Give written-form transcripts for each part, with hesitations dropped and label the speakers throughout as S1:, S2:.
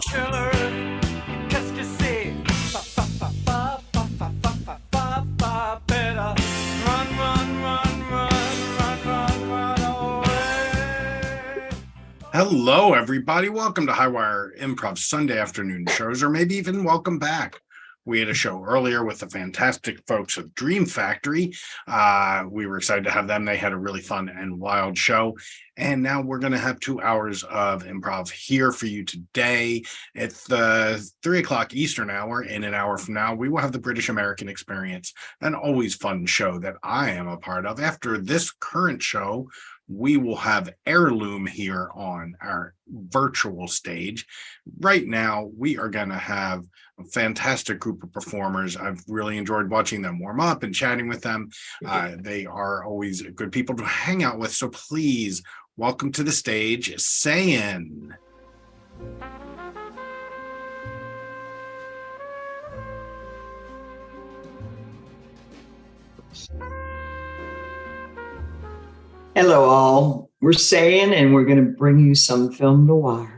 S1: children, qu'est-ce que c'est? Fa, fa, fa, fa, fa, fa, fa, fa, fa, fa, better run, run, run, run, run, run, run away.
S2: Hello, everybody. Welcome to Highwire Improv Sunday afternoon shows, or maybe even welcome back. We had a show earlier with the fantastic folks of Dream Factory. We were excited to have them. They had a really fun and wild show. And now we're going to have 2 hours of improv here for you today. It's the 3 o'clock Eastern hour. In an hour from now, we will have the British American Experience, an always fun show that I am a part of. After this current show, we will have Loom here on our virtual stage. Right now, we are going to have a fantastic group of performers. I've really enjoyed watching them warm up and chatting with them. They are always good people to hang out with. So please welcome to the stage, Sayin.
S3: Hello, all. We're Sayin, and we're going to bring you some film noir.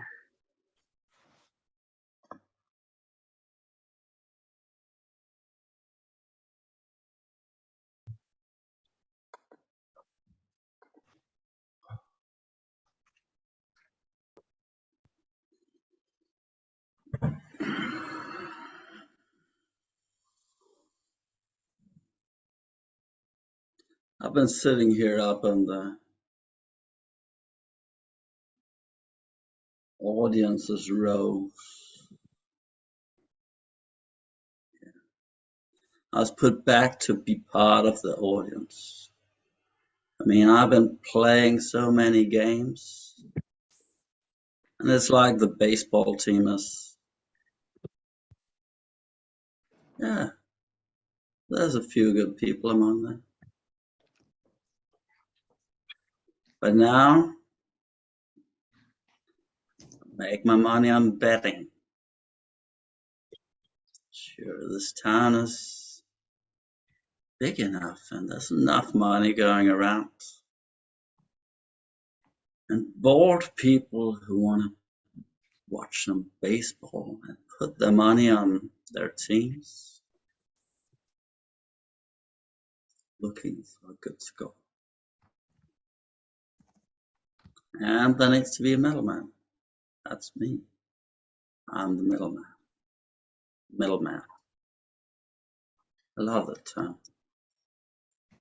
S4: I've been sitting here up in the audience's row. I was put back to be part of the audience. I mean, I've been playing so many games, and it's like the baseball team is, yeah, there's a few good people among them. But now, make my money on betting. Sure, this town is big enough and there's enough money going around. And bored people who want to watch some baseball and put their money on their teams, looking for a good score. And there needs to be a middleman. That's me. I'm the middleman. Middleman. I love that term.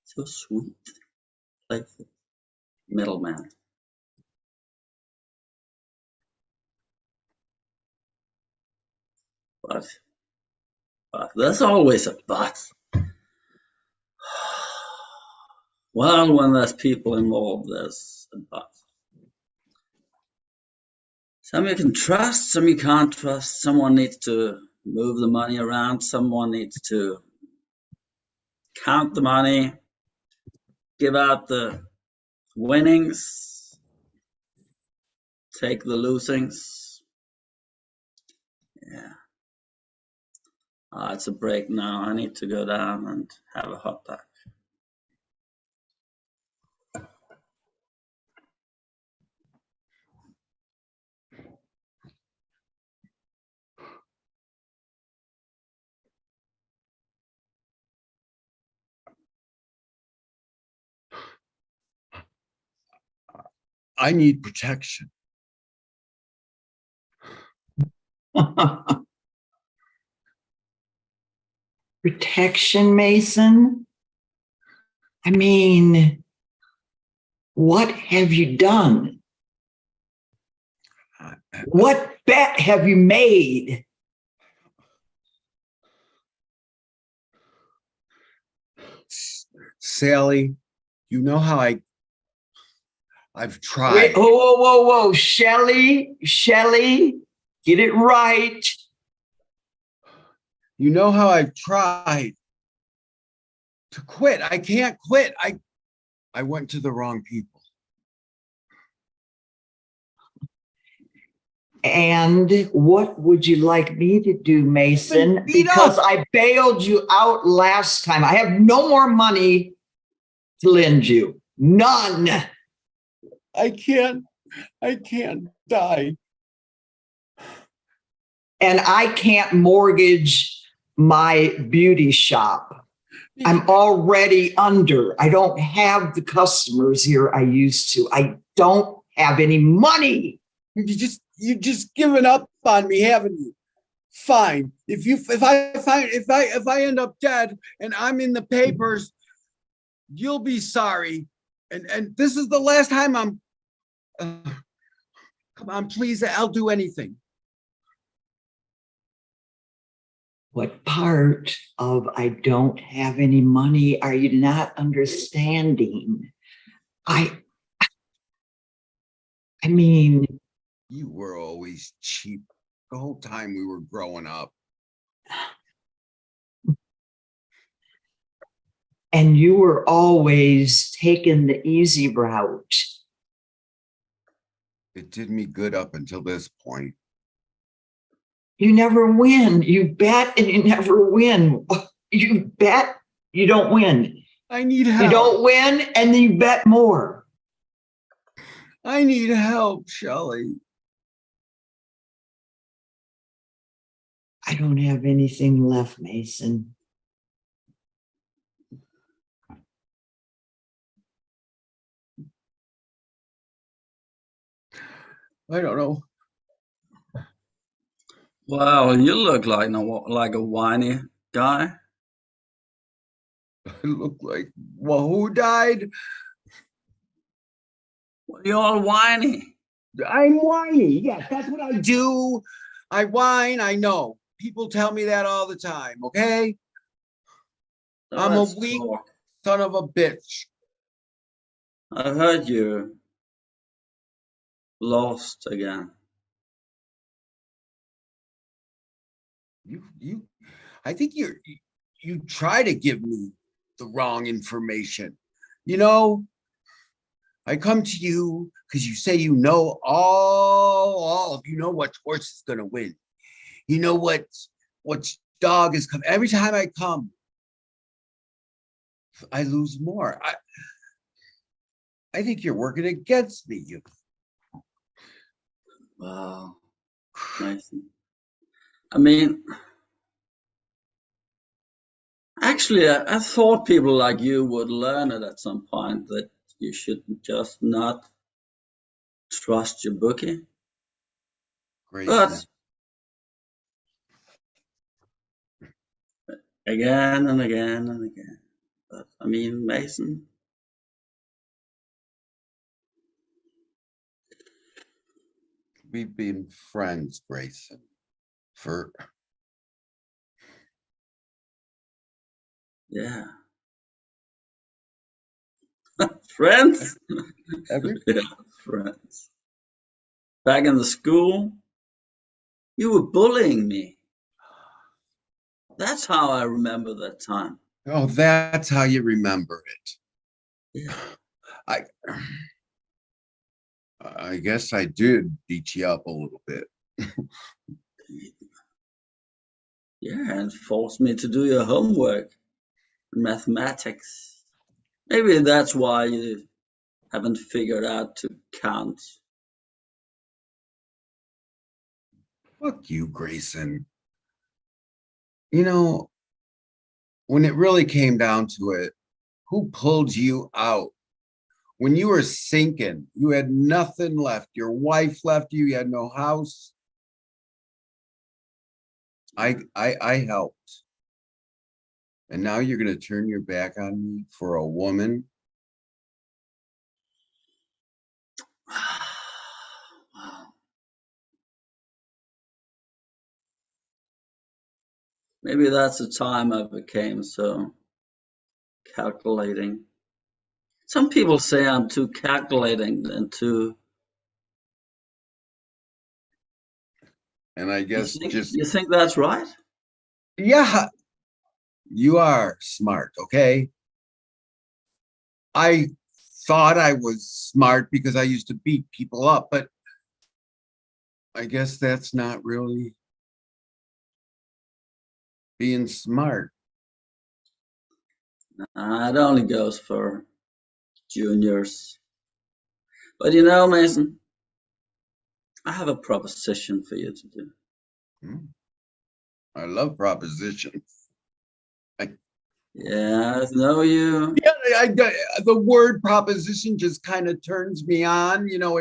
S4: So sweet, playful. Middleman. But there's always a but. Well, when there's people involved, there's a but. Some you can trust, some you can't trust. Someone needs to move the money around. Someone needs to count the money, give out the winnings, take the losings. Yeah. It's a break now. I need to go down and have a hot dog.
S5: I need protection.
S3: Protection, Mason? I mean, what have you done? What bet have you made?
S5: Sally, you know how I've tried.
S3: Wait, whoa. Shelley, get it right.
S5: You know how I've tried to quit. I can't quit. I went to the wrong people.
S3: And what would you like me to do, Mason? Because I bailed you out last time. I have no more money to lend you. None.
S5: I can't die.
S3: and I can't mortgage my beauty shop. I'm already under. I don't have the customers here I used to. I don't have any money.
S5: You just given up on me, haven't you? Fine. If I end up dead and I'm in the papers, you'll be sorry. And this is the last time I'm. Come on, please. I'll do anything.
S3: What part of I don't have any money are you not understanding? I mean,
S5: You were always cheap the whole time we were growing up.
S3: and you were always taking the easy route.
S5: It did me good up until this point.
S3: You never win. You bet and you never win. You bet, you don't win.
S5: I need help.
S3: You don't win and then you bet more.
S5: I need help, Shelley.
S3: I don't have anything left, Mason.
S5: I don't know.
S4: Well, you look like a whiny guy.
S5: I look like, well, who died?
S4: Well, you're all whiny.
S5: I'm whiny. Yes, that's what I do. I whine. I know. People tell me that all the time. Okay.
S4: So
S5: I'm a
S4: let's
S5: weak
S4: talk.
S5: son of a bitch.
S4: I heard you lost again.
S5: I think you try to give me the wrong information. You know, I come to you because you say you know you know what horse is gonna win. You know what dog is coming. Every time I come, I lose more. I think you're working against me.
S4: Wow, Mason. I mean, actually, I thought people like you would learn it at some point that you should just not trust your bookie. But again and again and again. But I mean, Mason.
S5: We've been friends, Grayson, for
S4: Yeah. Friends? Yeah, friends. Back in the school, you were bullying me. That's how I remember that time.
S5: Oh, that's how you remember it.
S4: Yeah.
S5: I guess I did beat you up a little bit.
S4: Yeah, and forced me to do your homework, mathematics. Maybe that's why you haven't figured out to count.
S5: Fuck you, Grayson. You know, when it really came down to it, who pulled you out? When you were sinking, you had nothing left. Your wife left you, you had no house. I helped. And now you're gonna turn your back on me for a woman?
S4: Wow. Maybe that's the time I became so calculating. Some people say I'm too calculating and too.
S5: And I guess
S4: You think that's right?
S5: yeah, you are smart, okay? I thought I was smart because I used to beat people up, but I guess that's not really being smart.
S4: It only goes for juniors. But you know, Mason, I have a proposition for you to do.
S5: I love propositions.
S4: Yeah, no, you.
S5: Yeah, the word proposition just kind of turns me on. You know,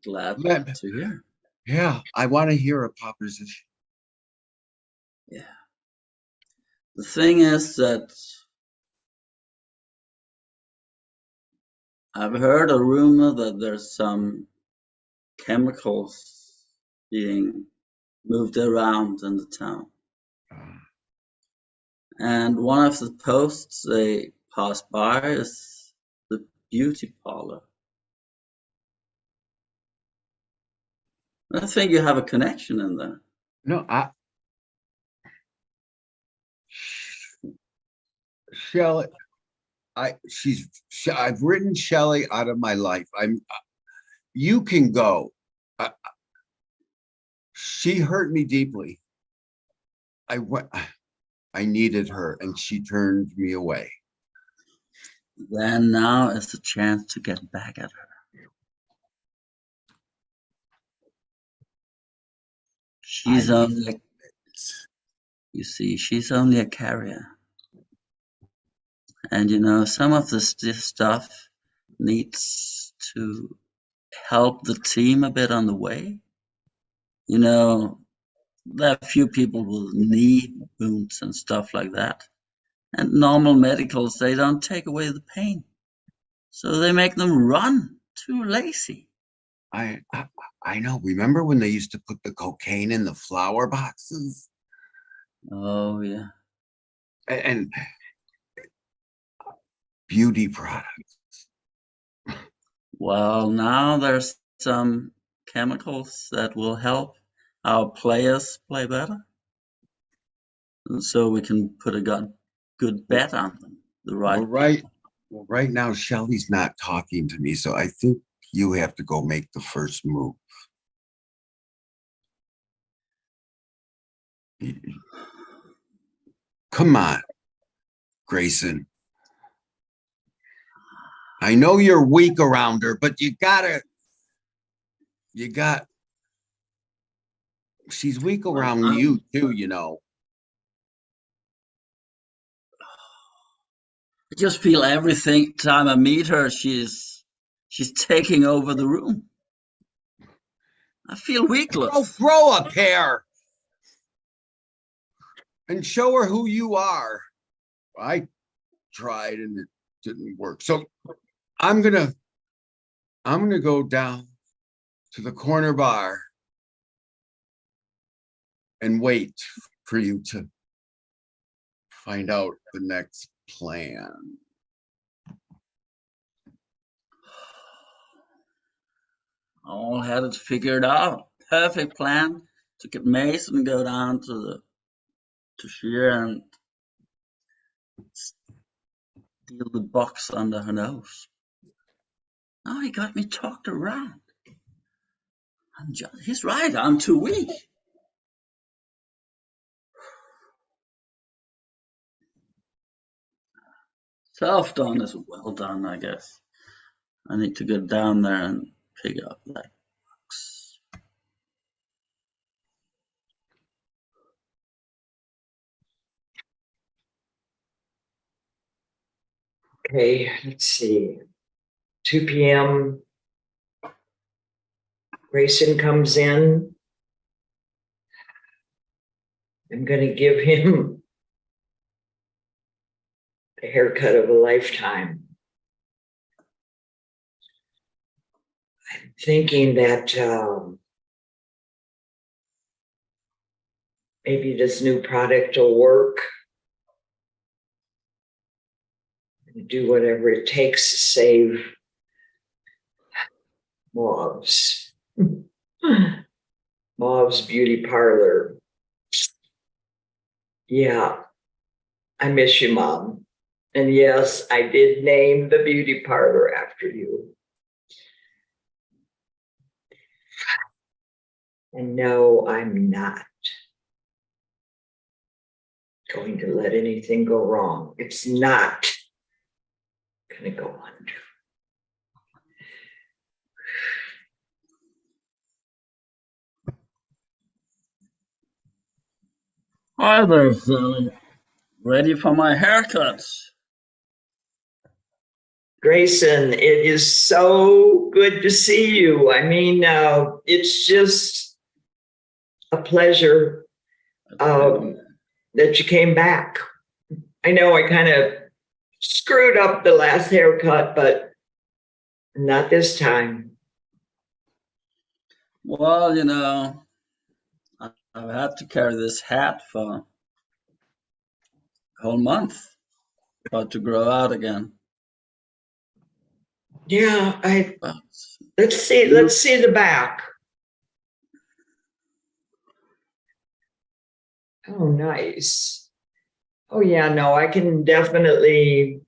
S4: Glad
S5: Let-
S4: to hear.
S5: yeah, I want to hear a proposition.
S4: Yeah. The thing is that I've heard a rumor that there's some chemicals being moved around in the town. And one of the posts they pass by is the beauty parlor. I think you have a connection in there.
S5: No, Shelley, I've written Shelley out of my life. You can go. She hurt me deeply. I needed her and she turned me away.
S4: Then now is the chance to get back at her. She's only, you see, she's only a carrier. And you know, some of this stuff needs to help the team a bit on the way. You know, there are a few people with knee wounds and stuff like that. And normal medicals, they don't take away the pain. So they make them run. Too lazy.
S5: I know. Remember when they used to put the cocaine in the flower boxes?
S4: Oh, yeah.
S5: And beauty products.
S4: Well, now there's some chemicals that will help our players play better. And so we can put a good bet on them.
S5: Well, right now, Shelly's not talking to me, so I think you have to go make the first move. Come on, Grayson. I know you're weak around her, but she's weak around you too, you know.
S4: I just feel every time I meet her, she's taking over the room. I feel weakless.
S5: Grow a pair and show her who you are. I tried and it didn't work. So I'm gonna go down to the corner bar and wait for you to find out the next plan.
S4: All had it figured out. Perfect plan to get Mason go down to Sheer and steal the box under her nose. Now he got me talked around. He's right, I'm too weak. Self done is well done, I guess. I need to go down there and pick up that box.
S3: Okay, let's see. 2 p.m. Grayson comes in. I'm going to give him the haircut of a lifetime. I'm thinking that maybe this new product will work. Do whatever it takes to save Mauve's beauty parlor. Yeah, I miss you, Mom. And yes, I did name the beauty parlor after you. And no, I'm not going to let anything go wrong. It's not going to go under.
S4: Hi there, Sally. Ready for my haircut?
S3: Grayson, it is so good to see you. I mean, it's just a pleasure that you came back. I know I kind of screwed up the last haircut, but not this time.
S4: Well, you know, I've had to carry this hat for a whole month, about to grow out again.
S3: Yeah,
S4: But
S3: let's see the back. Oh, nice. Oh yeah, no, I can definitely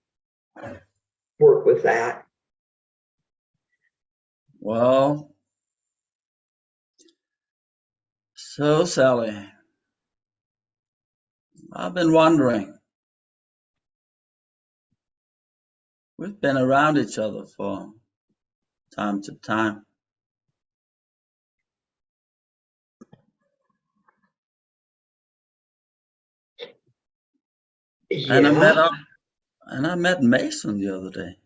S3: work with that.
S4: well, so Sally, I've been wondering. We've been around each other for time to time. And
S3: Yeah.
S4: I met Mason the other day.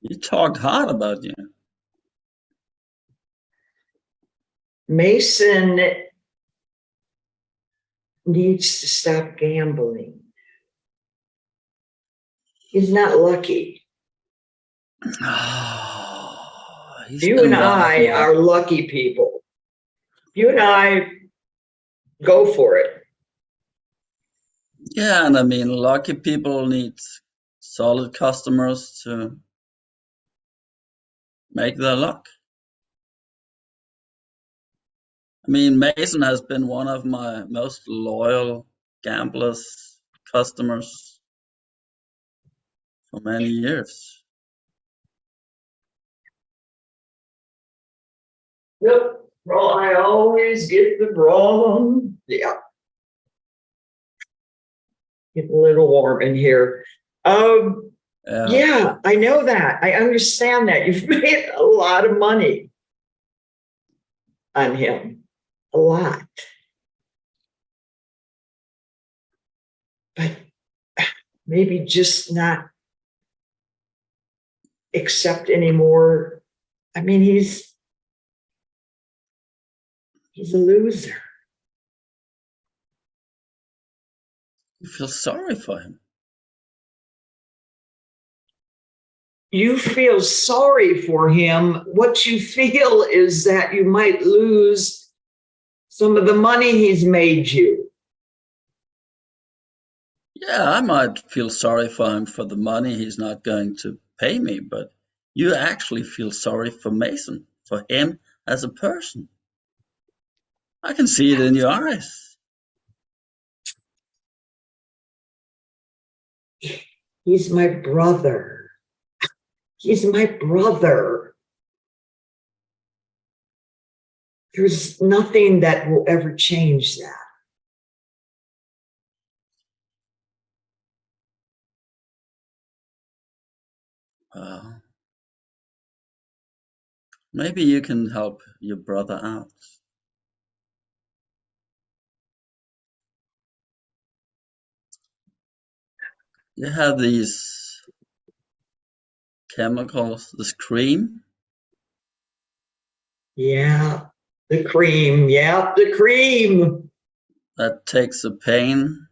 S4: He talked hard about you.
S3: Mason needs to stop gambling. He's not lucky.
S4: He's
S3: You
S4: been
S3: and
S4: one of
S3: I
S4: my.
S3: are lucky people. You and I go for it.
S4: Yeah, and I mean, lucky people need solid customers to make their luck. I mean, Mason has been one of my most loyal gamblers, customers for many years.
S3: Yep. Well, I always get the wrong. Yeah. Getting a little warm in here. Yeah, I know that. I understand that. You've made a lot of money on him. A lot. But maybe just not accept anymore. I mean, he's a loser.
S4: You feel sorry for him.
S3: You feel sorry for him. What you feel is that you might lose some of the money he's made you.
S4: Yeah, I might feel sorry for him for the money he's not going to pay me, but you actually feel sorry for Mason, for him as a person. I can see it in your eyes.
S3: He's my brother. He's my brother. There's nothing that will ever change that.
S4: Well, maybe you can help your brother out. You have these chemicals, this cream.
S3: Yeah, the cream. Yeah, the cream.
S4: That takes the pain.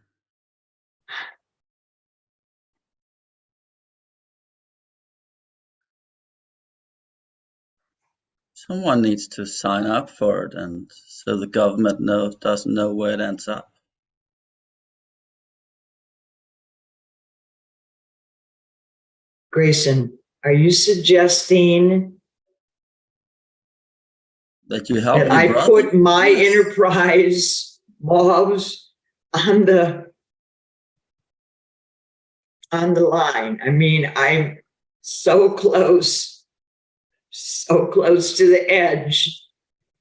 S4: Someone needs to sign up for it, and so the government doesn't know where it ends up.
S3: Grayson, are you suggesting
S4: That you help
S3: that
S4: your
S3: I
S4: brother?
S3: put my
S4: Yes.
S3: enterprise moths on the line? I mean, I'm so close to the edge.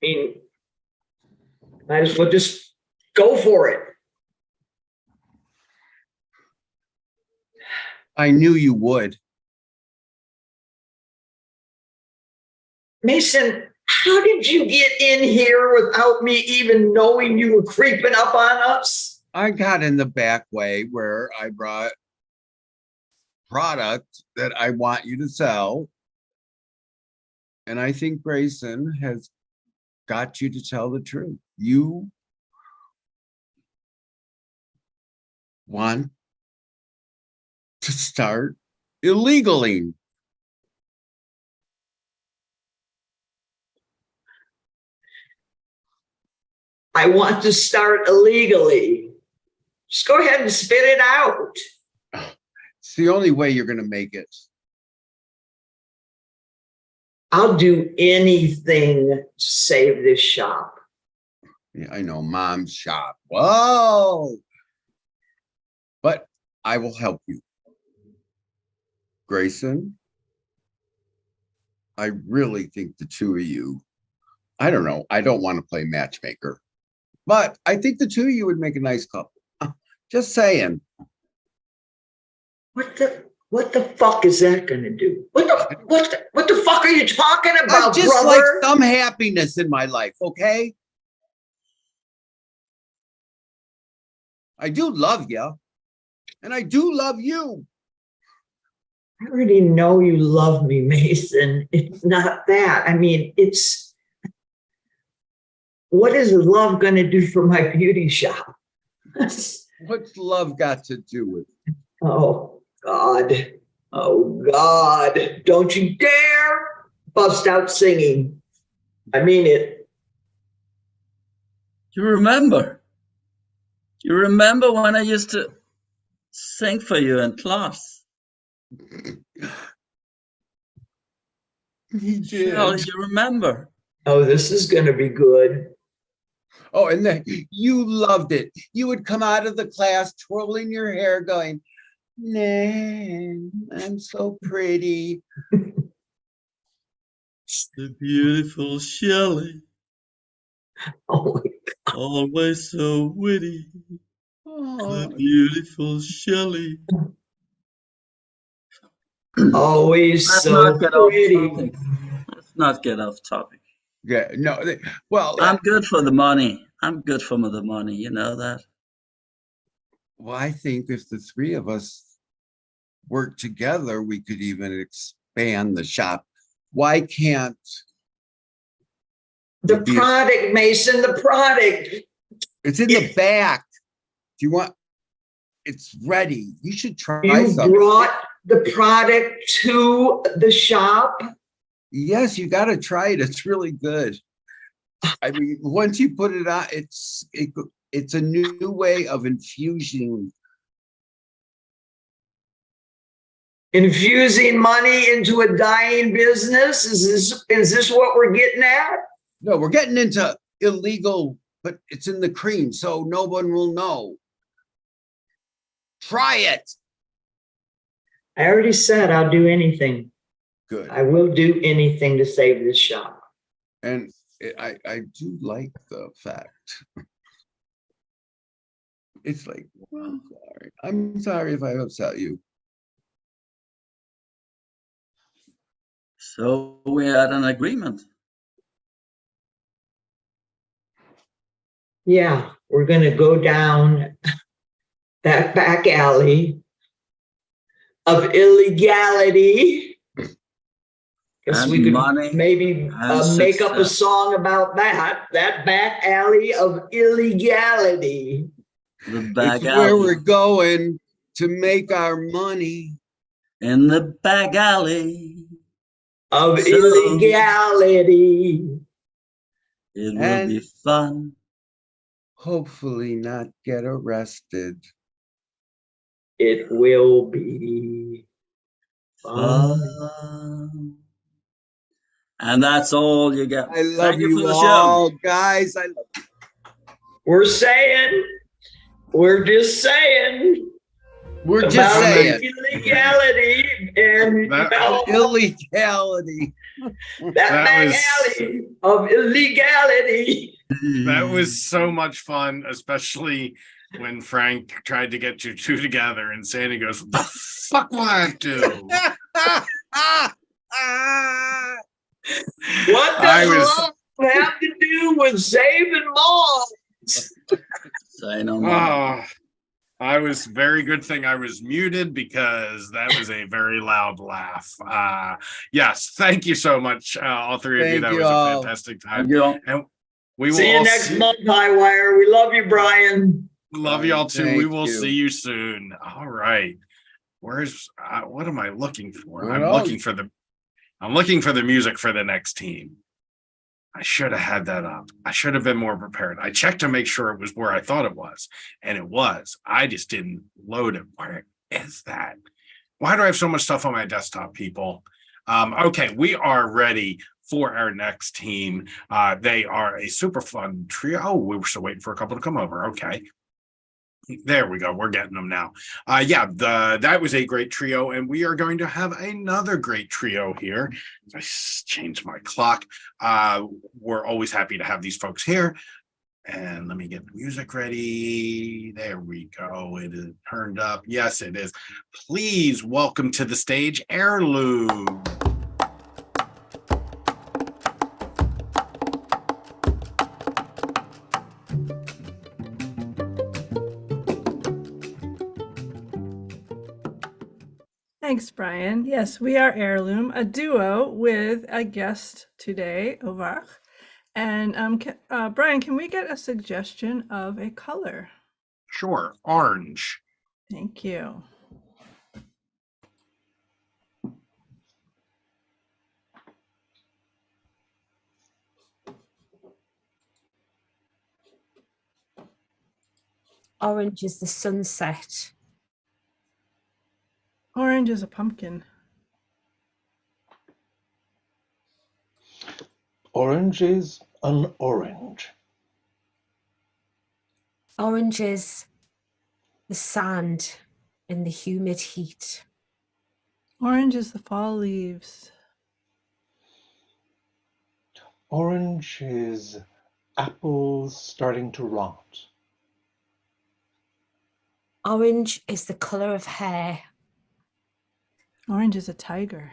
S3: I mean, might as well just go for it.
S5: I knew you would.
S3: Mason, How did you get in here without me even knowing you were creeping up on us?
S5: I got in the back way where I brought product that I want you to sell. And I think Grayson has got you to tell the truth. You want to start illegally.
S3: I want to start illegally. Just go ahead and spit it out.
S5: It's the only way you're going to make it.
S3: I'll do anything to save this shop.
S5: Yeah, I know, mom's shop. Whoa. But I will help you. Grayson, I really think the two of you, I don't know, I don't want to play matchmaker, but I think the two of you would make a nice couple. Just saying.
S3: What the fuck is that gonna do? What the fuck are you talking
S5: I
S3: about,
S5: just
S3: brother?
S5: like some happiness in my life, okay? I do love you, and I do love you.
S3: I already know you love me, Mason. It's not that. I mean, it's what is love gonna do for my beauty shop?
S5: What's love got to do with it?
S3: Oh God. Oh God. Don't you dare bust out singing. I mean it.
S4: You remember when I used to sing for you in class?
S5: He did.
S4: Oh, you remember?
S3: Oh, this is gonna be good.
S5: Oh, and then you loved it. You would come out of the class twirling your hair going, "Nan, I'm so pretty."
S4: The beautiful Shelley,
S3: Oh,
S4: always so witty. The
S5: Oh,
S4: beautiful Shelley.
S3: always
S4: Let's
S3: so
S4: not get off
S3: pretty.
S4: topic. Let's not get off topic.
S5: yeah, no, well,
S4: I'm good for the money. I'm good for the money. You know that?
S5: well, I think if the three of us work together, we could even expand the shop. Why can't
S3: The
S5: it be-
S3: product, Mason, the product.
S5: It's in the back. Do you want? It's ready. You should try
S3: You
S5: something.
S3: brought the product to the shop.
S5: Yes, you got to try it. It's really good. I mean, once you put it on, it's a new way of infusing.
S3: Infusing money into a dying business. Is this what we're getting at?
S5: No, we're getting into illegal, but it's in the cream, so no one will know. Try it.
S3: I already said I'll do anything.
S5: Good.
S3: I will do anything to save this shop.
S5: And I do like the fact. It's like, well, I'm sorry if I upset you.
S4: So we had an agreement.
S3: Yeah, we're gonna go down that back alley of illegality. Guess
S4: And
S3: we could
S4: money
S3: maybe
S4: and
S3: make up a
S4: success.
S3: song about that back alley of illegality.
S4: The back
S5: It's where
S4: alley.
S5: we're going to make our money.
S4: In the back alley.
S3: Of
S4: So-
S3: illegality.
S4: It will
S5: And-
S4: be fun.
S5: Hopefully not get arrested.
S3: It will be fun.
S4: Fun. And that's all you get.
S5: I love
S4: Thank you for
S5: you
S4: the
S5: all, guys. I love you.
S3: We're just saying
S5: We're just
S3: about
S5: saying.
S3: illegality and
S2: That-
S3: about
S5: Illegality.
S3: that
S2: that
S3: back
S2: was-
S3: alley of illegality.
S2: That was so much fun, especially when Frank tried to get you two together and Sandy goes, "What the fuck will that do?"
S3: What
S2: I
S3: does
S2: was-
S3: love was saving moms.
S4: Say no more.
S2: Oh, I was very good thing I was muted because that was a very loud laugh. Yes, thank you so much, all three of you.
S5: Thank
S2: That
S5: you
S2: was a
S5: all.
S2: fantastic time.
S4: Thank you.
S2: And we will
S3: See you
S2: all
S3: next month, Highwire. We love you, Brian.
S2: love y'all too. We
S5: Thank
S2: will
S5: you.
S2: see you soon. All right. Where's what am I looking for?
S5: I
S2: I'm
S5: don't
S2: looking for the music for the next team. I should have had that up. I should have been more prepared. I checked to make sure it was where I thought it was, and it was. I just didn't load it. Where is that? Why do I have so much stuff on my desktop, people? Okay, we are ready for our next team. They are a super fun trio. Oh, we were still waiting for a couple to come over. Okay. There we go. We're getting them now. That was a great trio, and we are going to have another great trio here. I changed my clock. We're always happy to have these folks here. And let me get the music ready. There we go. It is turned up. Yes, it is. Please welcome to the stage Heirloom.
S6: Thanks, Brian. Yes, we are Heirloom, a duo with a guest today, Ovach. And Brian, can we get a suggestion of a color?
S2: Sure, orange.
S6: Thank you.
S7: Orange is the sunset.
S6: Orange is a pumpkin.
S8: Orange is an orange.
S7: Orange is the sand in the humid heat.
S6: Orange is the fall leaves.
S8: Orange is apples starting to rot.
S7: Orange is the color of hair.
S6: Orange is a tiger.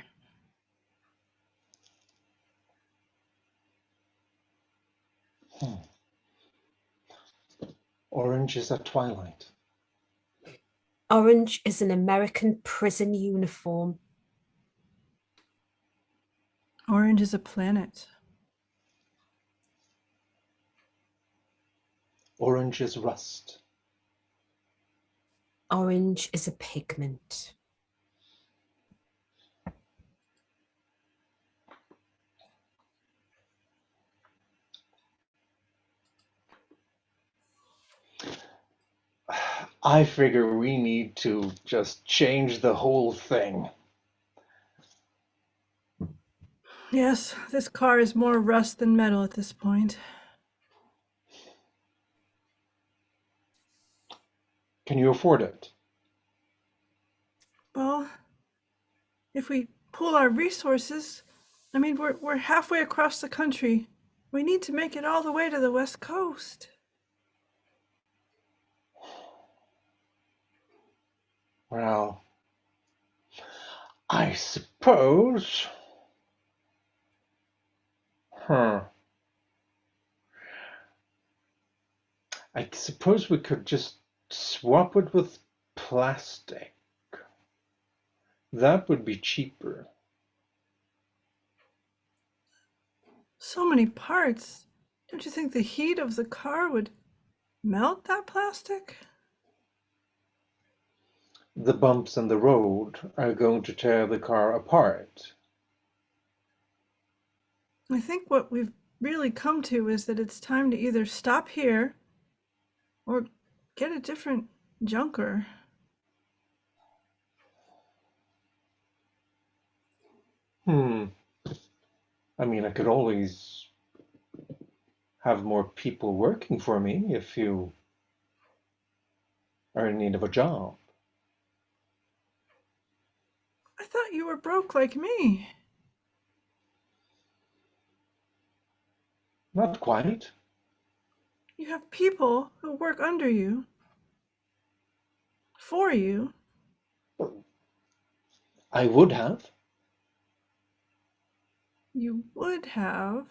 S8: Orange is at twilight.
S7: Orange is an American prison uniform.
S6: Orange is a planet.
S8: Orange is rust.
S7: Orange is a pigment.
S8: I figure we need to just change the whole thing.
S6: Yes, this car is more rust than metal at this point.
S8: Can you afford it?
S6: Well, if we pool our resources, I mean, we're halfway across the country. We need to make it all the way to the West Coast.
S8: Well, I suppose. I suppose we could just swap it with plastic. That would be cheaper.
S6: So many parts. Don't you think the heat of the car would melt that plastic?
S8: The bumps in the road are going to tear the car apart.
S6: I think what we've really come to is that it's time to either stop here or get a different junker.
S8: I mean, I could always have more people working for me if you are in need of a job.
S6: I thought you were broke like me.
S8: Not quite.
S6: You have people who work under you, for you.
S8: I would have.
S6: You would have.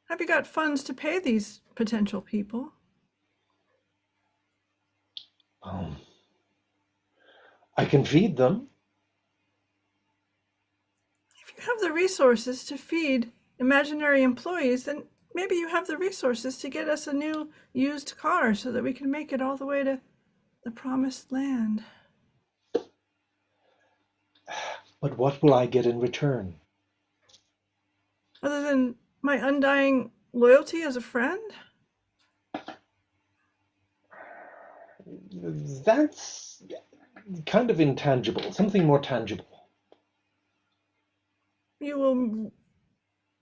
S6: Have you got funds to pay these potential people?
S8: I can feed them.
S6: If you have the resources to feed imaginary employees, then maybe you have the resources to get us a new used car so that we can make it all the way to the promised land.
S8: But what will I get in return?
S6: Other than my undying loyalty as a friend?
S8: That's kind of intangible, something more tangible.
S6: You will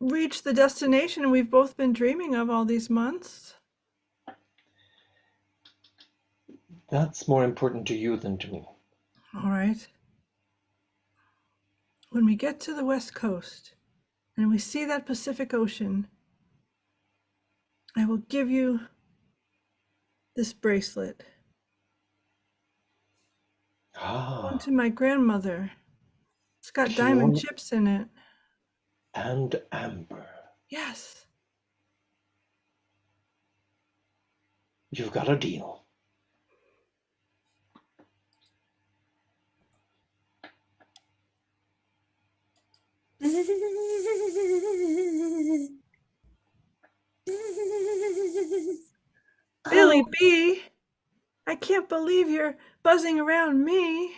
S6: reach the destination we've both been dreaming of all these months.
S8: That's more important to you than to me.
S6: All right. When we get to the West Coast and we see that Pacific Ocean, I will give you this bracelet. One to my grandmother. It's got diamond
S8: Pure
S6: chips in it.
S8: and amber.
S6: Yes.
S8: You've got a deal.
S6: Billy
S7: Oh,
S6: B, I can't believe you're buzzing around me.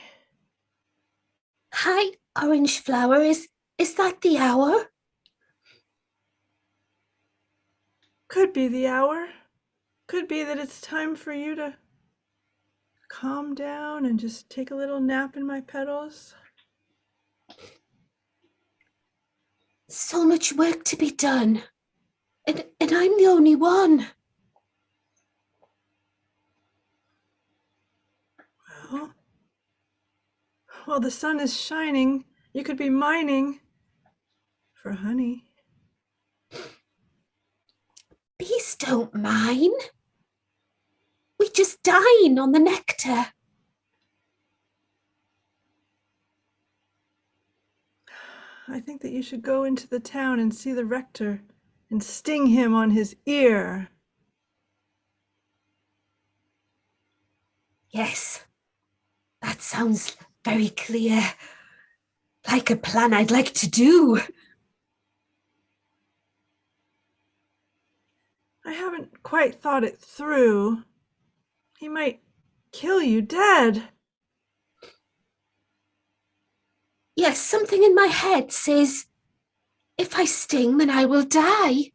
S7: hi, Orange Flower. Is that the hour?
S6: Could be the hour. Could be that it's time for you to calm down and just take a little nap in my petals.
S7: So much work to be done. And I'm the only one.
S6: Well, the sun is shining. You could be mining for honey.
S7: Bees don't mine. We just dine on the nectar.
S6: I think that you should go into the town and see the rector and sting him on his ear.
S7: Yes, that sounds very clear. Like a plan I'd like to do.
S6: I haven't quite thought it through. He might kill you dead.
S7: Yes, something in my head says, if I sting, then I will die.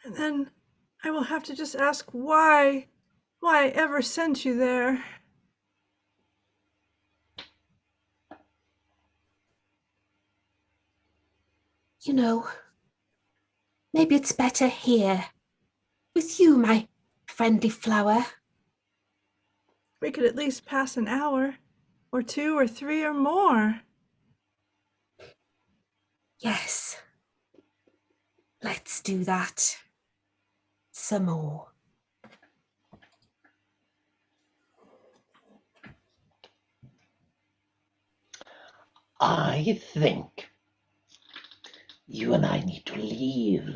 S6: And then I will have to just ask why I ever sent you there.
S7: You know, maybe it's better here. With you, my friendly flower.
S6: We could at least pass an hour, or 2 or 3 or more.
S7: Yes. Let's do that. Some more.
S8: I think you and I need to leave.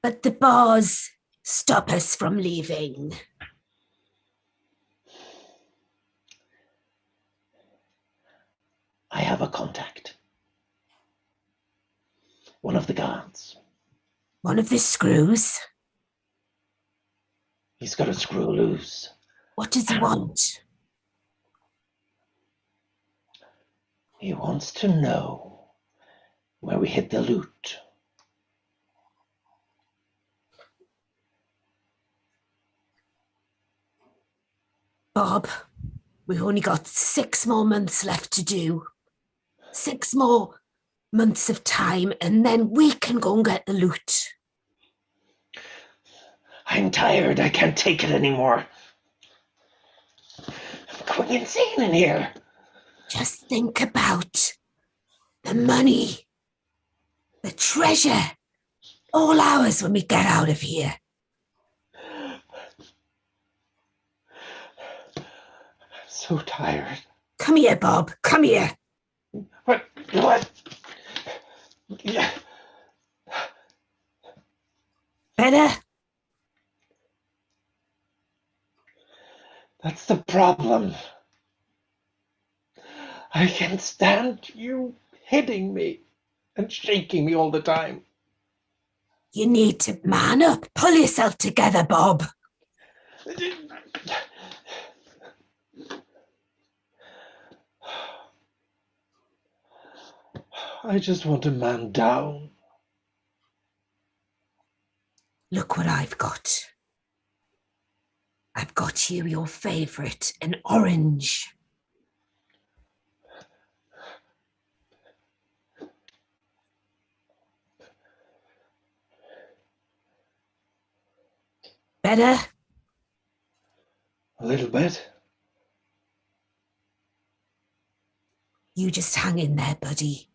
S7: But the bars stop us from leaving.
S8: I have a contact. One of the guards.
S7: One of the screws.
S8: He's got a screw loose.
S7: What does he want?
S8: He wants to know where we hid the loot.
S7: Bob, we've only got 6 more months left to do. 6 more months of time, and then we can go and get the loot.
S8: I'm tired. I can't take it anymore. I'm going insane in here.
S7: Just think about the money, the treasure, all ours when we get out of here.
S8: I'm so tired.
S7: Come here, Bob. Come here.
S8: What? What? Yeah.
S7: Better?
S8: That's the problem. I can't stand you hitting me and shaking me all the time.
S7: You need to man up. Pull yourself together, Bob.
S8: I just want a man down.
S7: Look what I've got. I've got you your favorite, an orange. Better?
S8: A little bit.
S7: You just hang in there, buddy.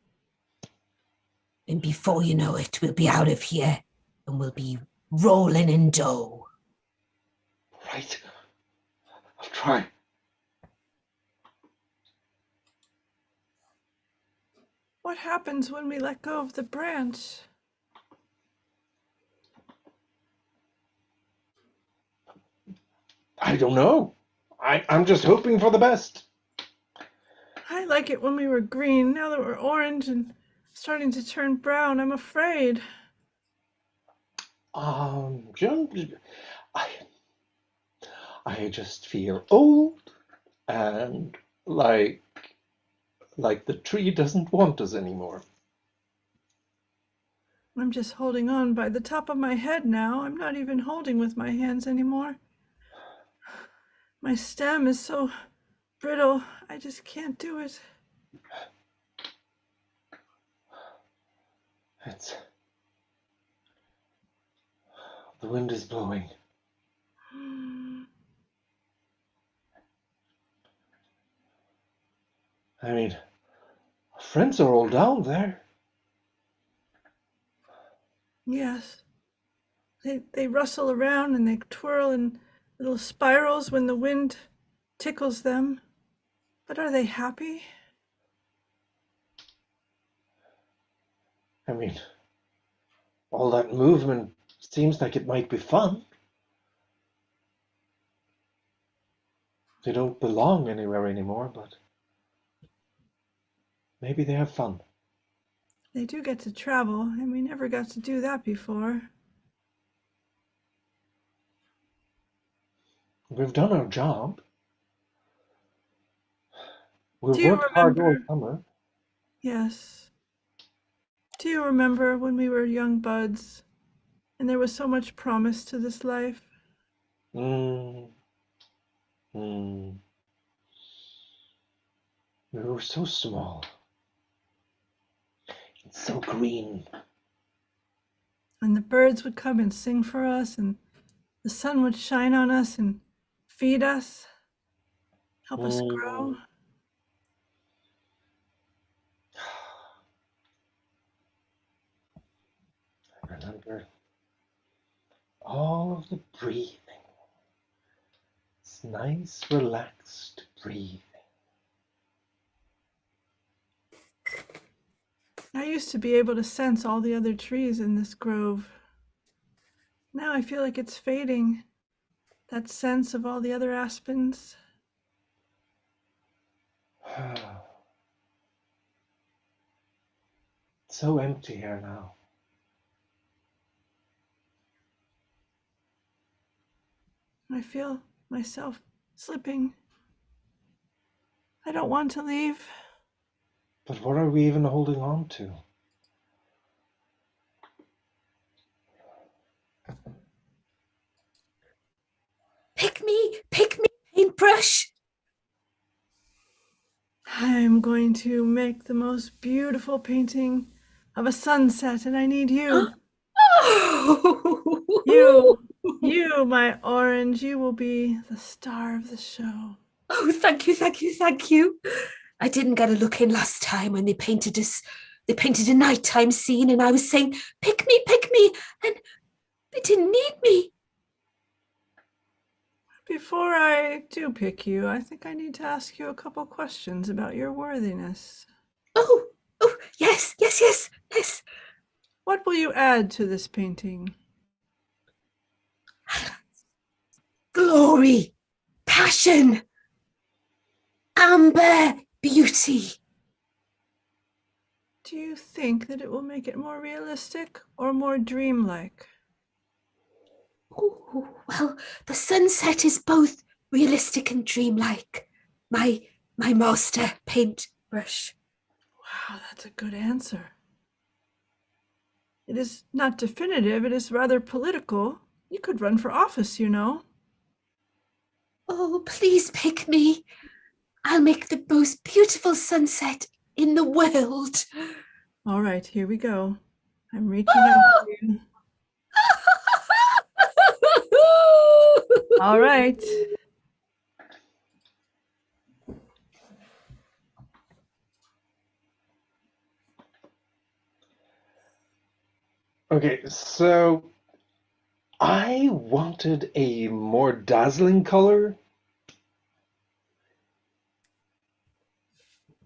S7: And before you know it, we'll be out of here and we'll be rolling in dough.
S8: Right. I'll try.
S6: What happens when we let go of the branch?
S8: I don't know. I'm just hoping for the best.
S6: I like it when we were green. Now that we're orange and starting to turn brown, I'm afraid.
S8: John, I just feel old and like the tree doesn't want us anymore.
S6: I'm just holding on by the top of my head now. I'm not even holding with my hands anymore. My stem is so brittle, I just can't do it.
S8: The wind is blowing. I mean, our friends are all down there.
S6: Yes. They rustle around and they twirl in little spirals when the wind tickles them. But are they happy?
S8: I mean, all that movement seems like it might be fun. They don't belong anywhere anymore, but maybe they have fun.
S6: They do get to travel, and we never got to do that before.
S8: We've done our job. We've
S6: Do you
S8: worked hard all
S6: remember?
S8: summer.
S6: Yes. Do you remember when we were young buds and there was so much promise to this life?
S8: We were so small. And so green.
S6: And the birds would come and sing for us, and the sun would shine on us and feed us, help us grow.
S8: I remember all of the breathing. It's nice, relaxed breathing.
S6: I used to be able to sense all the other trees in this grove. Now I feel like it's fading, that sense of all the other aspens.
S8: It's so empty here now.
S6: I feel myself slipping. I don't want to leave.
S8: But what are we even holding on to?
S7: Pick me, paintbrush.
S6: I'm going to make the most beautiful painting of a sunset, and I need you. You, my orange, you will be the star of the show.
S7: Oh, thank you. I didn't get a look in last time when they painted us. They painted a nighttime scene and I was saying, pick me, and they didn't need me.
S6: Before I do pick you, I think I need to ask you a couple questions about your worthiness.
S7: Oh, Yes, yes, yes, yes.
S6: What will you add to this painting?
S7: Glory, passion, amber, beauty.
S6: Do you think that it will make it more realistic or more dreamlike?
S7: Ooh, well, the sunset is both realistic and dreamlike. My master paintbrush.
S6: Wow, that's a good answer. It is not definitive, it is rather political. You could run for office, you know.
S7: Oh, please pick me. I'll make the most beautiful sunset in the world.
S6: All right, here we go. I'm reaching out to you. All right.
S8: Okay, so I wanted a more dazzling color.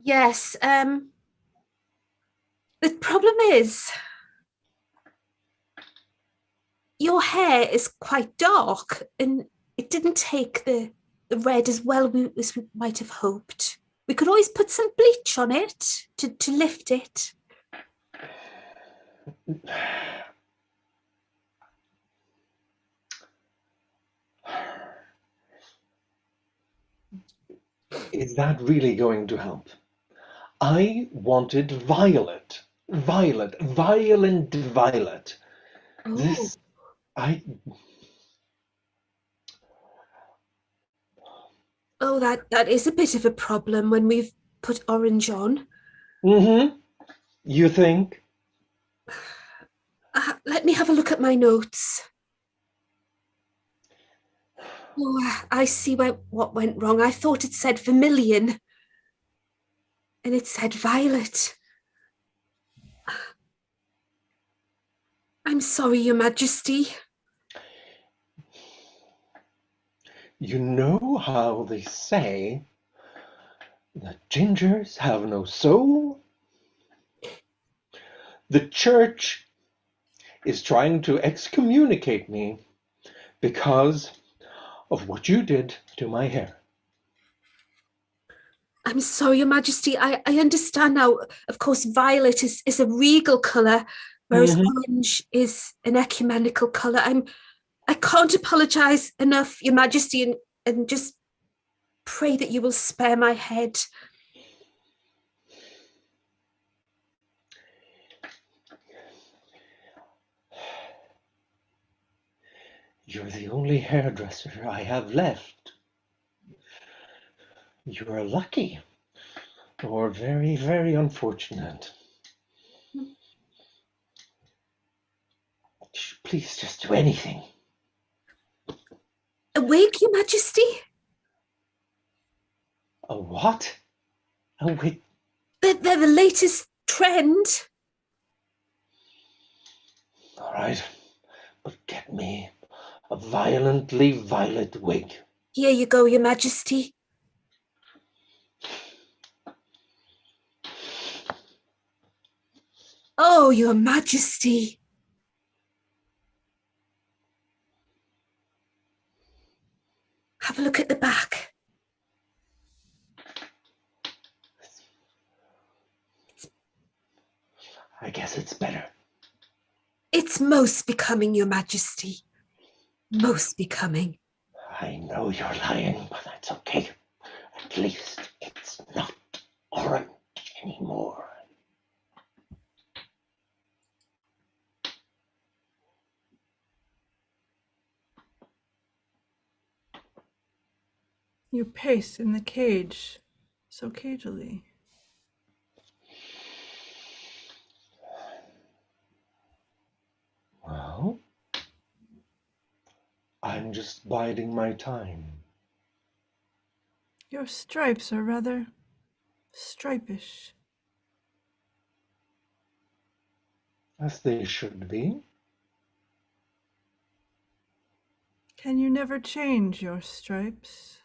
S7: Yes, the problem is your hair is quite dark and it didn't take the red as well as we might have hoped. We could always put some bleach on it to lift it.
S8: Is that really going to help? I wanted violet, violet, violent violet.
S7: Oh,
S8: This, I,
S7: oh, that is a bit of a problem when we've put orange on.
S8: You think?
S7: Let me have a look at my notes. Oh, I see what went wrong. I thought it said vermilion, and it said violet. I'm sorry, Your Majesty.
S8: You know how they say that gingers have no soul? The church is trying to excommunicate me because of what you did to my hair.
S7: I'm sorry, Your Majesty. I understand now. Of course, violet is a regal colour, whereas orange is an ecumenical colour. I can't apologise enough, Your Majesty, and just pray that you will spare my head.
S8: You're the only hairdresser I have left. You're lucky, or very, very unfortunate. Please just do anything.
S7: A wig, Your Majesty?
S8: A what? A wig?
S7: They're the latest trend.
S8: All right, but get me a violently violet wig.
S7: Here you go, Your Majesty. Oh, Your Majesty. Have a look at the back.
S8: I guess it's better.
S7: It's most becoming, Your Majesty. Most becoming.
S8: I know you're lying, but that's okay. At least it's not orange anymore.
S6: You pace in the cage so cagily.
S8: Well, I'm just biding my time.
S6: Your stripes are rather stripish.
S8: As they should be.
S6: Can you never change your stripes?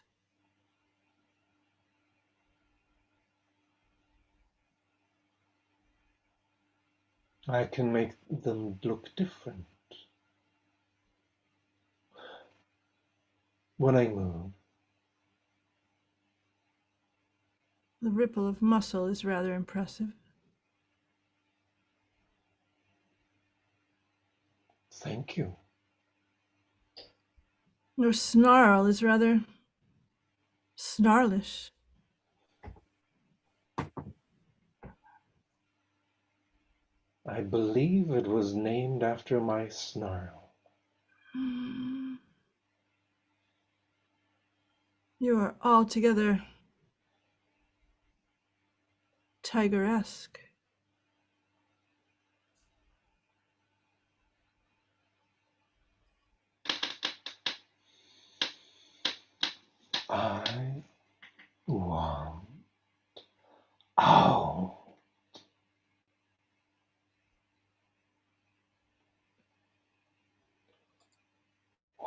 S8: I can make them look different when I move.
S6: The ripple of muscle is rather impressive.
S8: Thank you.
S6: Your snarl is rather snarlish.
S8: I believe it was named after my snarl.
S6: You are altogether tiger-esque.
S8: I want out.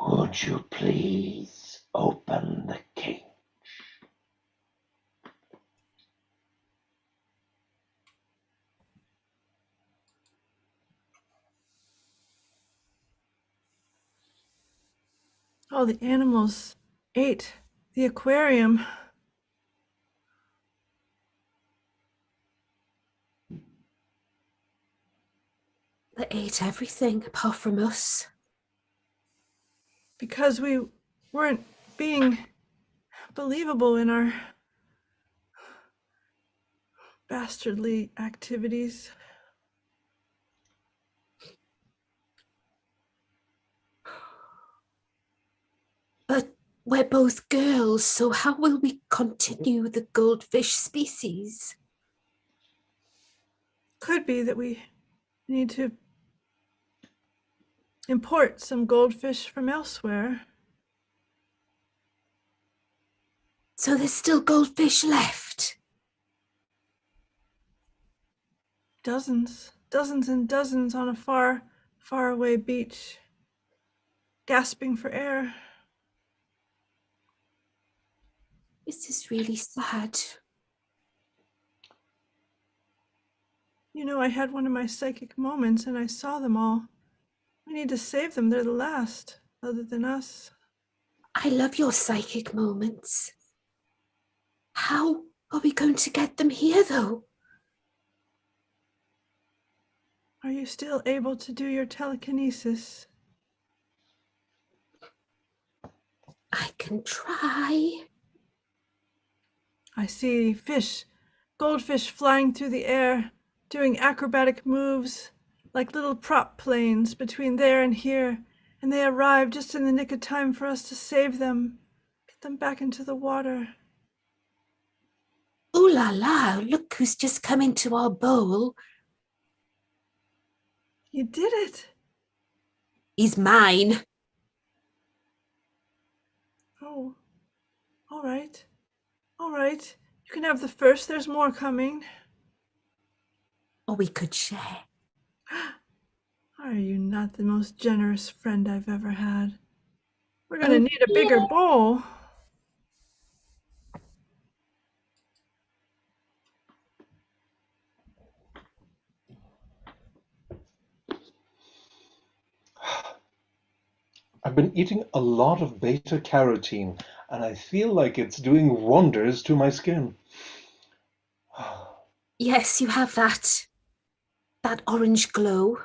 S8: Would you please open the cage?
S6: Oh, the animals ate the aquarium.
S7: They ate everything apart from us.
S6: Because we weren't being believable in our bastardly activities.
S7: But we're both girls, so how will we continue the goldfish species?
S6: Could be that we need to import some goldfish from elsewhere.
S7: So there's still goldfish left.
S6: Dozens and dozens on a far, far away beach, gasping for air.
S7: This is really sad.
S6: You know, I had one of my psychic moments and I saw them all. We need to save them. They're the last, other than us.
S7: I love your psychic moments. How are we going to get them here, though?
S6: Are you still able to do your telekinesis?
S7: I can try.
S6: I see fish, goldfish flying through the air, doing acrobatic moves like little prop planes between there and here, and they arrive just in the nick of time for us to save them, get them back into the water.
S7: Ooh la la, look who's just come into our bowl.
S6: You did it!
S7: He's mine.
S6: Oh, all right. All right. You can have the first. There's more coming.
S7: Or we could share.
S6: Are you not the most generous friend I've ever had? We're gonna need a bigger bowl.
S8: I've been eating a lot of beta carotene, and I feel like it's doing wonders to my skin.
S7: Yes, you have that orange glow.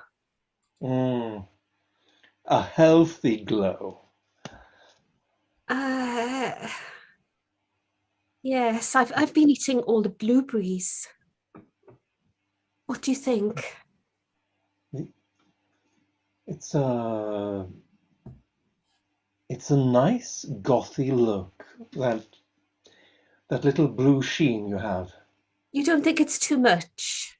S8: A healthy glow.
S7: Yes, I've been eating all the blueberries. What do you think?
S8: It's a nice gothy look, that little blue sheen you have.
S7: You don't think it's too much?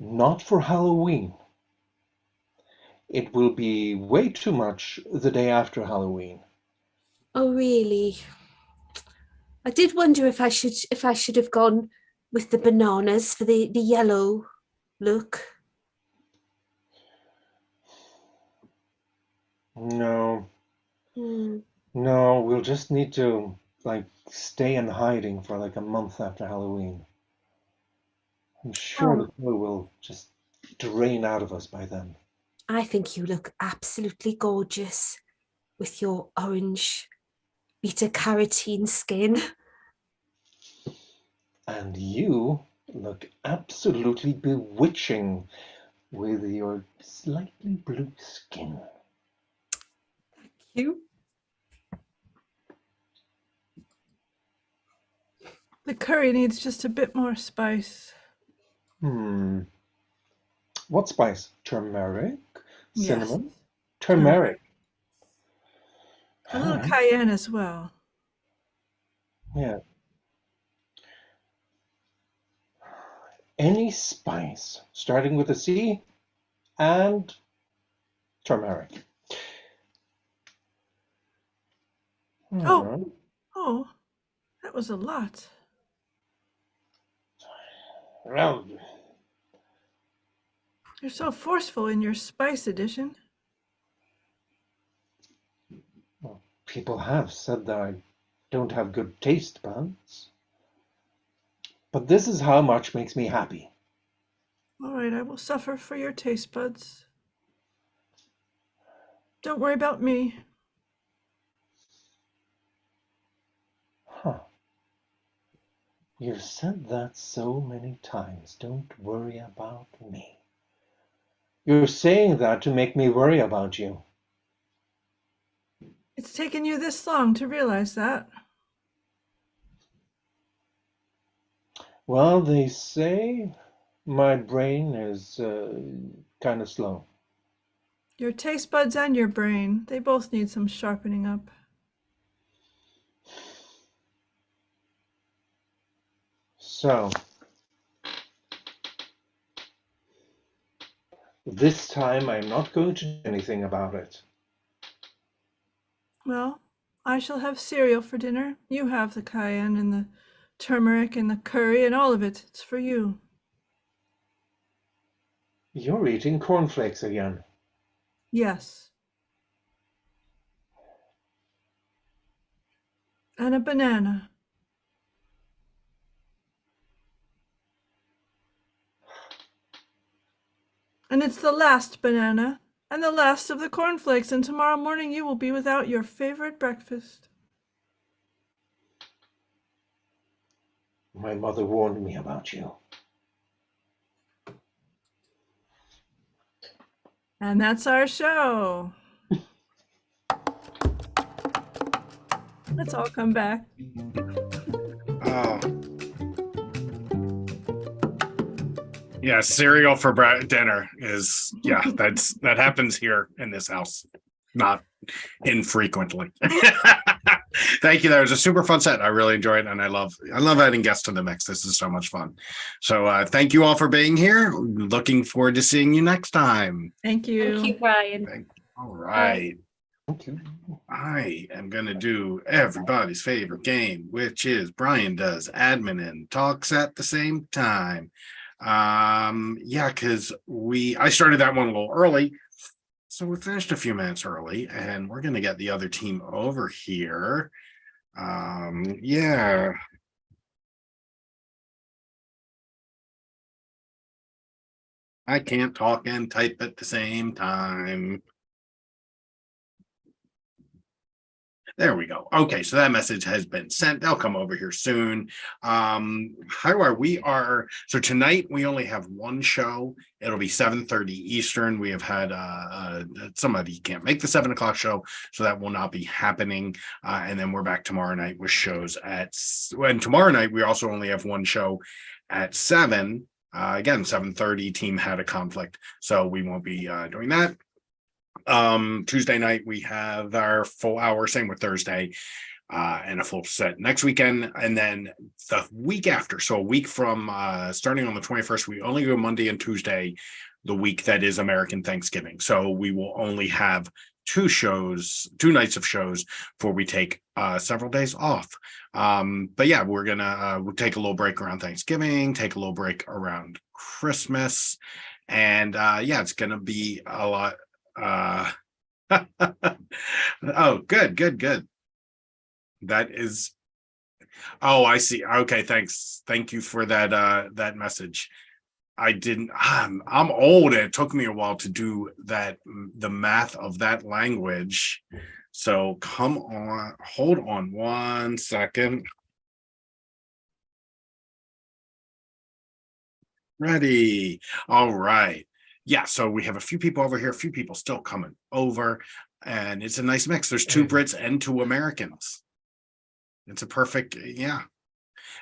S8: Not for Halloween. It will be way too much the day after Halloween.
S7: Oh, really? I did wonder if I should have gone with the bananas for the yellow look.
S8: No.
S7: Hmm.
S8: No, we'll just need to stay in hiding for like a month after Halloween. I'm sure
S7: Oh.
S8: the joy will just drain out of us by then.
S7: I think you look absolutely gorgeous with your orange beta carotene skin.
S8: And you look absolutely bewitching with your slightly blue skin.
S7: You?
S6: The curry needs just a bit more spice.
S8: What spice? Turmeric?
S6: Yes.
S8: Cinnamon? Turmeric.
S6: A little
S8: Huh.
S6: cayenne as well.
S8: Yeah. Any spice starting with a C and turmeric.
S6: Oh, oh, that was a lot.
S8: Well,
S6: You're so forceful in your spice addition.
S8: people have said that I don't have good taste buds. But this is how much makes me happy.
S6: All right, I will suffer for your taste buds. Don't worry about me.
S8: Huh. You've said that so many times. Don't worry about me. You're saying that to make me worry about you.
S6: It's taken you this long to realize that.
S8: Well, they say my brain is kind of slow.
S6: Your taste buds and your brain, they both need some sharpening up.
S8: So, this time I'm not going to do anything about it.
S6: Well, I shall have cereal for dinner. You have the cayenne and the turmeric and the curry and all of it. It's for you.
S8: You're eating cornflakes again.
S6: Yes. And a banana. And it's the last banana and the last of the cornflakes, and tomorrow morning you will be without your favorite breakfast.
S8: My mother warned me about you.
S6: And that's our show. Let's all come back.
S2: Oh. Yeah, cereal for dinner is, yeah, that happens here in this house, not infrequently. Thank you. That was a super fun set. I really enjoyed it, and I love adding guests to the mix. This is so much fun. So thank you all for being here. Looking forward to seeing you next time.
S6: Thank you.
S7: Thank you, Brian.
S2: All right. I am going to do everybody's favorite game, which is Brian does admin and talks at the same time. Yeah, because I started that one a little early, so we finished a few minutes early, and we're going to get the other team over here. Yeah. I can't talk and type at the same time. There we go. Okay, so that message has been sent. They'll come over here soon. Highwire, so tonight we only have one show. It'll be 7:30 Eastern. We have had somebody can't make the 7 o'clock show, so that will not be happening. And then we're back tomorrow night with shows and tomorrow night we also only have one show at 7. Again, 7:30. Team had a conflict, so we won't be doing that. Tuesday night we have our full hour, same with Thursday, and a full set next weekend. And then the week after, so a week from starting on the 21st, we only go Monday and Tuesday, the week that is American Thanksgiving. So we will only have 2 nights of shows before we take several days off. But yeah, we're gonna we'll take a little break around Thanksgiving, take a little break around Christmas, and yeah, it's gonna be a lot. Oh, good. That is, oh, I see. Okay, thanks. Thank you for that message. I didn't. I'm old, and it took me a while to do that, the math of that language. So come on, hold on 1 second. Ready. All right. Yeah, so we have a few people over here, a few people still coming over, and it's a nice mix. There's 2 Brits and 2 Americans. It's a perfect, yeah.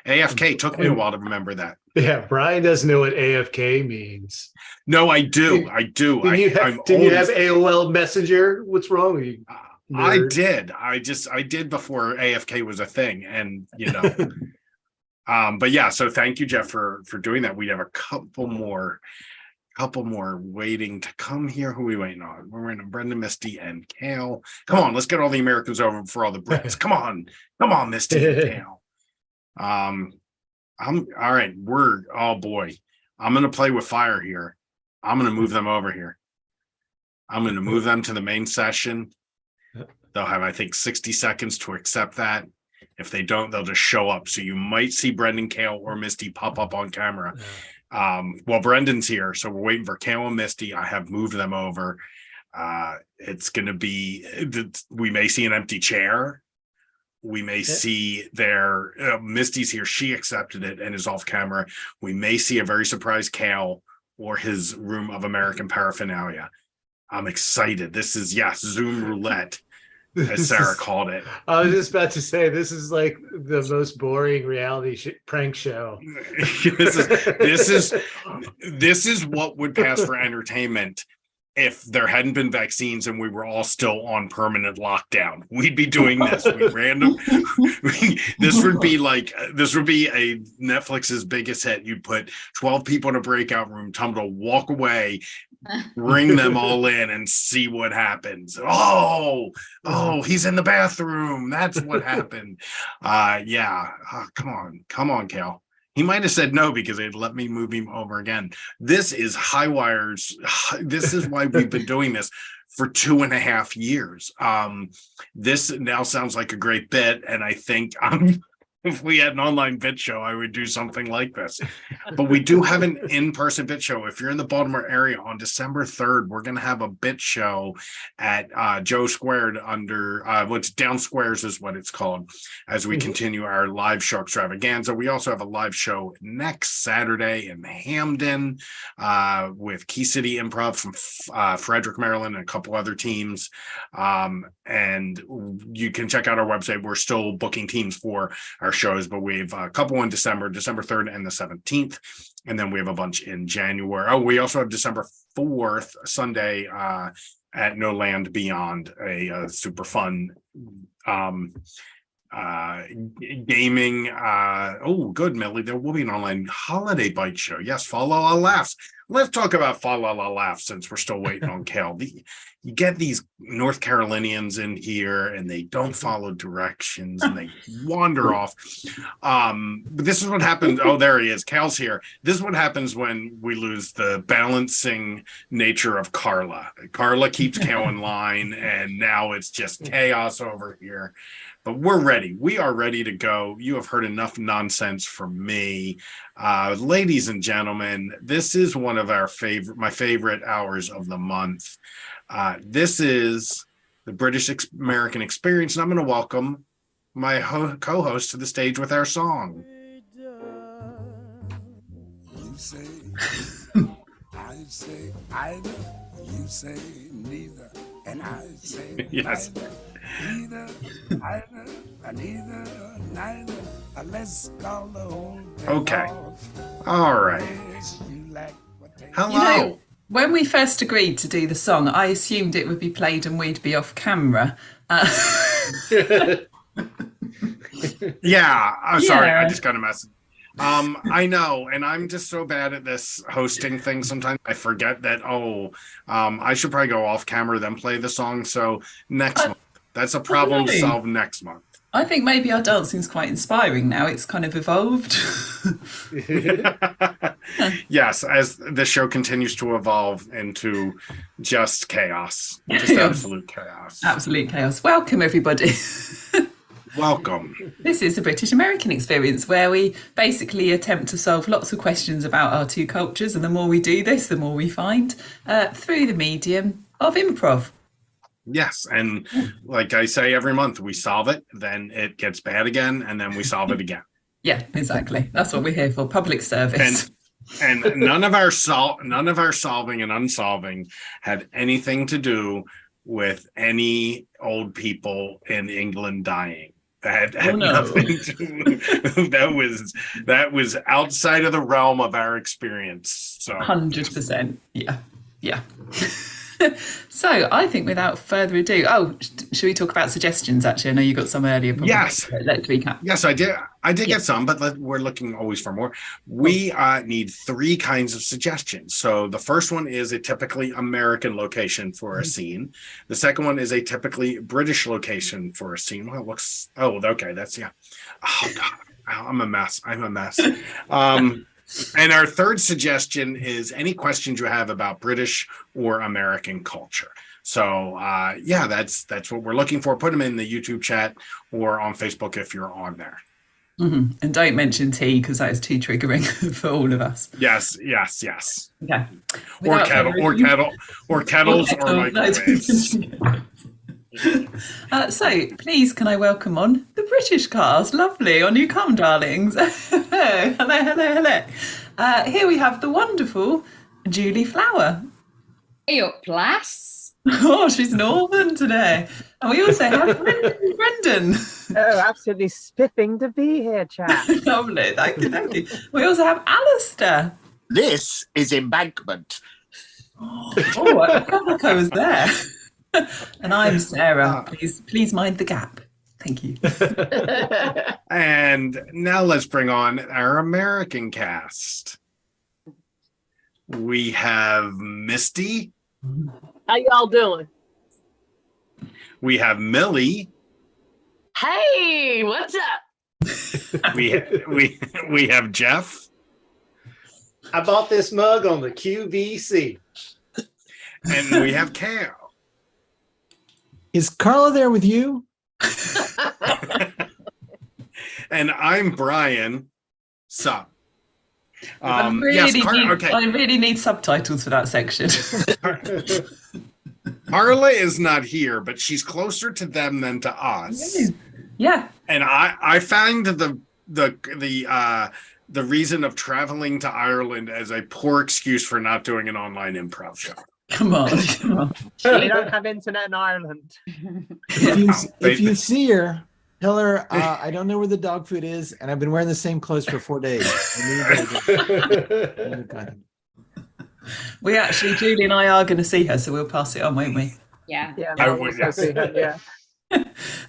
S2: AFK took me a while to remember that.
S9: Yeah, Brian doesn't know what AFK means.
S2: No, I do. I do.
S9: Did you have AOL Messenger? What's wrong with you?
S2: I
S9: nerd?
S2: did. I did before AFK was a thing, and you know. But yeah, so thank you, Jeff, for doing that. We have a couple more waiting to come here. Who are we waiting on? We're waiting on Brendan, Misty, and Kale. Come on, let's get all the Americans over for all the Brits. Come on, Misty and Kale. I'm all right. Oh boy, I'm gonna play with fire here. I'm gonna move them over here. I'm gonna move them to the main session. They'll have, I think, 60 seconds to accept that. If they don't, they'll just show up. So you might see Brendan, Kale, or Misty pop up on camera. Well, Brendan's here, so we're waiting for Kale and Misty. I have moved them over. It's gonna be, we may see an empty chair. We may see their Misty's here. She accepted it and is off camera. We may see a very surprised Kale or his room of American paraphernalia. I'm excited. This is, yes, Zoom roulette, as Sarah called it.
S9: I was just about to say, this is like the most boring reality prank show.
S2: This is what would pass for entertainment if there hadn't been vaccines and we were all still on permanent lockdown. We'd be doing this. This would be a Netflix's biggest hit. You'd put 12 people in a breakout room, tell them to walk away, bring them all in and see what happens. Oh, he's in the bathroom. That's what happened. Yeah. Oh, come on, Cal. He might have said no because they'd let me move him over again. This is Highwire's. This is why we've been doing this for 2.5 years. This now sounds like a great bit, and I think if we had an online bit show, I would do something like this. But we do have an in-person bit show. If you're in the Baltimore area on December 3rd, we're going to have a bit show at Joe Squared under what's Down Squares is what it's called, as we continue our live show extravaganza. We also have a live show next Saturday in Hamden with Key City Improv from Frederick, Maryland, and a couple other teams. And you can check out our website. We're still booking teams for our shows, but we have a couple in December 3rd and the 17th, and then we have a bunch in January. Oh, we also have December 4th, Sunday, at No Land Beyond, a super fun gaming. Good, Millie. There will be an online holiday bite show. Yes, Fa La La Laughs. Let's talk about Fa La La Laughs since we're still waiting on Cal. You get these North Carolinians in here and they don't follow directions and they wander off. But this is what happens. Oh, there he is. Cal's here. This is what happens when we lose the balancing nature of Carla. Carla keeps Cal in line, and now it's just chaos over here. But we're ready. We are ready to go. You have heard enough nonsense from me. Ladies and gentlemen, this is one of my favorite hours of the month. This is the British American Experience, and I'm going to welcome my co-host to the stage with our song.
S10: You say, I say either, you say neither, and I say
S2: yes.
S10: Neither, either, neither, neither. Let's call the whole thing
S2: Okay.
S10: off.
S2: All right. Hello.
S11: You know, when we first agreed to do the song, I assumed it would be played and we'd be off camera.
S2: Yeah. I'm sorry. I just got a message. I know, and I'm just so bad at this hosting thing. Sometimes I forget that. I should probably go off camera then play the song. So next month, that's a problem to solve next month.
S11: I think maybe our dancing is quite inspiring now. It's kind of evolved.
S2: Yes, as the show continues to evolve into just chaos, just absolute chaos.
S11: Absolute chaos. Welcome, everybody.
S2: Welcome.
S11: This is the British American experience, where we basically attempt to solve lots of questions about our two cultures. And the more we do this, the more we find through the medium of improv.
S2: Yes. And like I say every month, we solve it, then it gets bad again, and then we solve it again.
S11: Yeah, exactly. That's what we're here for, public service.
S2: And none of our solving and unsolving had anything to do with any old people in England dying. That had nothing to that was outside of the realm of our experience. So
S11: 100%. Yeah. So I think without further ado, should we talk about suggestions? Actually, I know you got some earlier. Probably.
S2: Yes.
S11: Let's recap.
S2: Yes, I did get some, but we're looking always for more. We need 3 kinds of suggestions. So the first one is a typically American location for a scene. The second one is a typically British location for a scene. Well, it looks, okay, that's, yeah. Oh, God, I'm a mess. And our third suggestion is any questions you have about British or American culture. So that's what we're looking for. Put them in the YouTube chat or on Facebook if you're on there.
S11: Mm-hmm. And don't mention tea, because that is too triggering for all of us.
S2: Yes.
S11: Okay.
S2: Or kettles or microwaves.
S11: So please, can I welcome on the British cast? Lovely. On you come, darlings. Hello. Here we have the wonderful Julie Flower.
S12: Hey up, lass.
S11: Oh, she's Northern today. And we also have Brendan.
S13: Oh, absolutely spiffing to be here, chap.
S11: Lovely. Thank you. We also have Alistair.
S14: This is Embankment.
S11: Oh, I felt like I was there. And I'm Sarah. Please mind the gap. Thank you.
S2: And now let's bring on our American cast. We have Misty.
S13: How y'all doing?
S2: We have Millie.
S12: Hey, what's up?
S2: we have Jeff.
S9: I bought this mug on the QVC.
S2: And we have Carol.
S15: Is Carla there with you?
S2: And I'm Brian. Sup?
S11: I really need subtitles for that section.
S2: Carla is not here, but she's closer to them than to us.
S11: Yeah.
S2: And I found the reason of traveling to Ireland as a poor excuse for not doing an online improv show.
S11: Come on.
S13: We don't have internet in Ireland.
S15: If you see her, tell her I don't know where the dog food is, and I've been wearing the same clothes for 4 days.
S11: We actually, Julie and I are going to see her, so we'll pass it on, won't we?
S12: Yeah.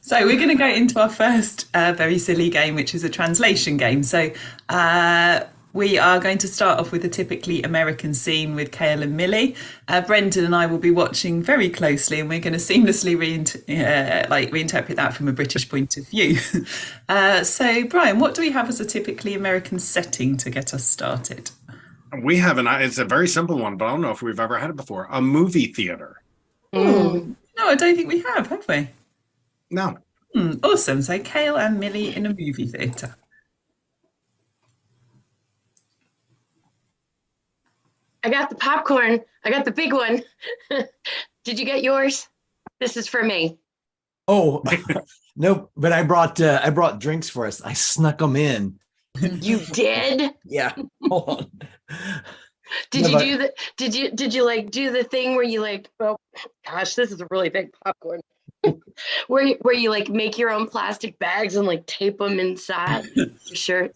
S11: So we're going to go into our first very silly game, which is a translation game. So we are going to start off with a typically American scene with Kale and Millie. Brendan and I will be watching very closely, and we're going to seamlessly reinterpret that from a British point of view. So, Brian, what do we have as a typically American setting to get us started?
S2: We have it's a very simple one, but I don't know if we've ever had it before. A movie theater.
S11: No, I don't think we have we?
S2: No.
S11: Awesome. So Kale and Millie in a movie theatre.
S12: I got the popcorn. I got the big one. Did you get yours? This is for me.
S15: Oh, no, but I brought drinks for us. I snuck them in.
S12: You did?
S15: Yeah. Hold on.
S12: Did you like do the thing where you like, oh gosh, this is a really big popcorn. where you like make your own plastic bags and like tape them inside your shirt?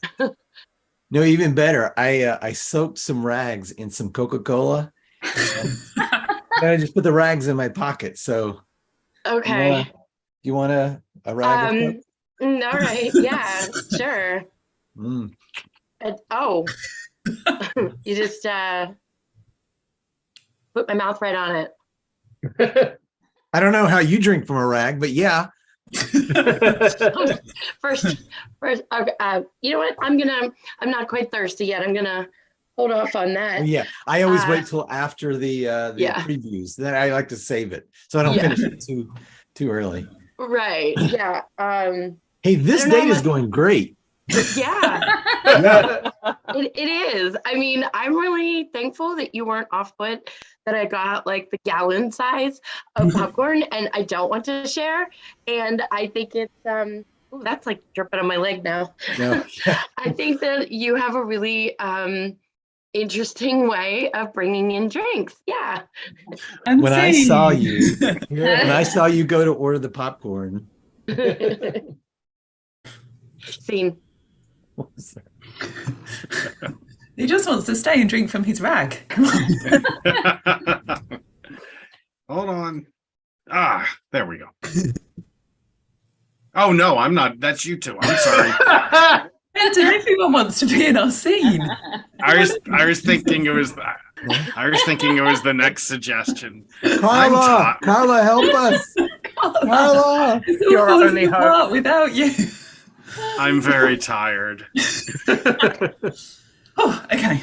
S15: No, even better. I soaked some rags in some Coca-Cola. And I just put the rags in my pocket. So
S12: okay.
S15: You want a rag?
S12: All right. Yeah, sure.
S15: Mm.
S12: You just put my mouth right on it.
S15: I don't know how you drink from a rag, but yeah.
S12: First, you know what? I'm not quite thirsty yet. I'm gonna hold off on that.
S15: Yeah, I always wait till after the previews. Then I like to save it so I don't finish it too early.
S12: Right. Yeah.
S15: Hey, this
S12: I don't know
S15: date
S12: how
S15: is going great.
S12: Yeah,
S15: Yeah.
S12: it is. I mean, I'm really thankful that you weren't off put, that I got like the gallon size of popcorn and I don't want to share. And I think it's oh, that's like dripping on my leg now.
S15: No, yeah.
S12: I think that you have a really interesting way of bringing in drinks. Yeah.
S15: When I saw
S11: Unseen.
S15: you, when I saw you go to order the popcorn,
S12: Scene.
S15: what was that?
S11: He just wants to stay and drink from his rag. Come on.
S2: Hold on. There we go. Oh no, I'm not. That's you two. I'm sorry.
S11: Brendan, everyone wants to be in our scene.
S2: I was thinking it was the next suggestion.
S15: Carla, help us. Carla.
S11: It's all
S13: You're
S11: falling
S13: only
S11: apart without you.
S2: I'm very tired.
S11: Oh, okay.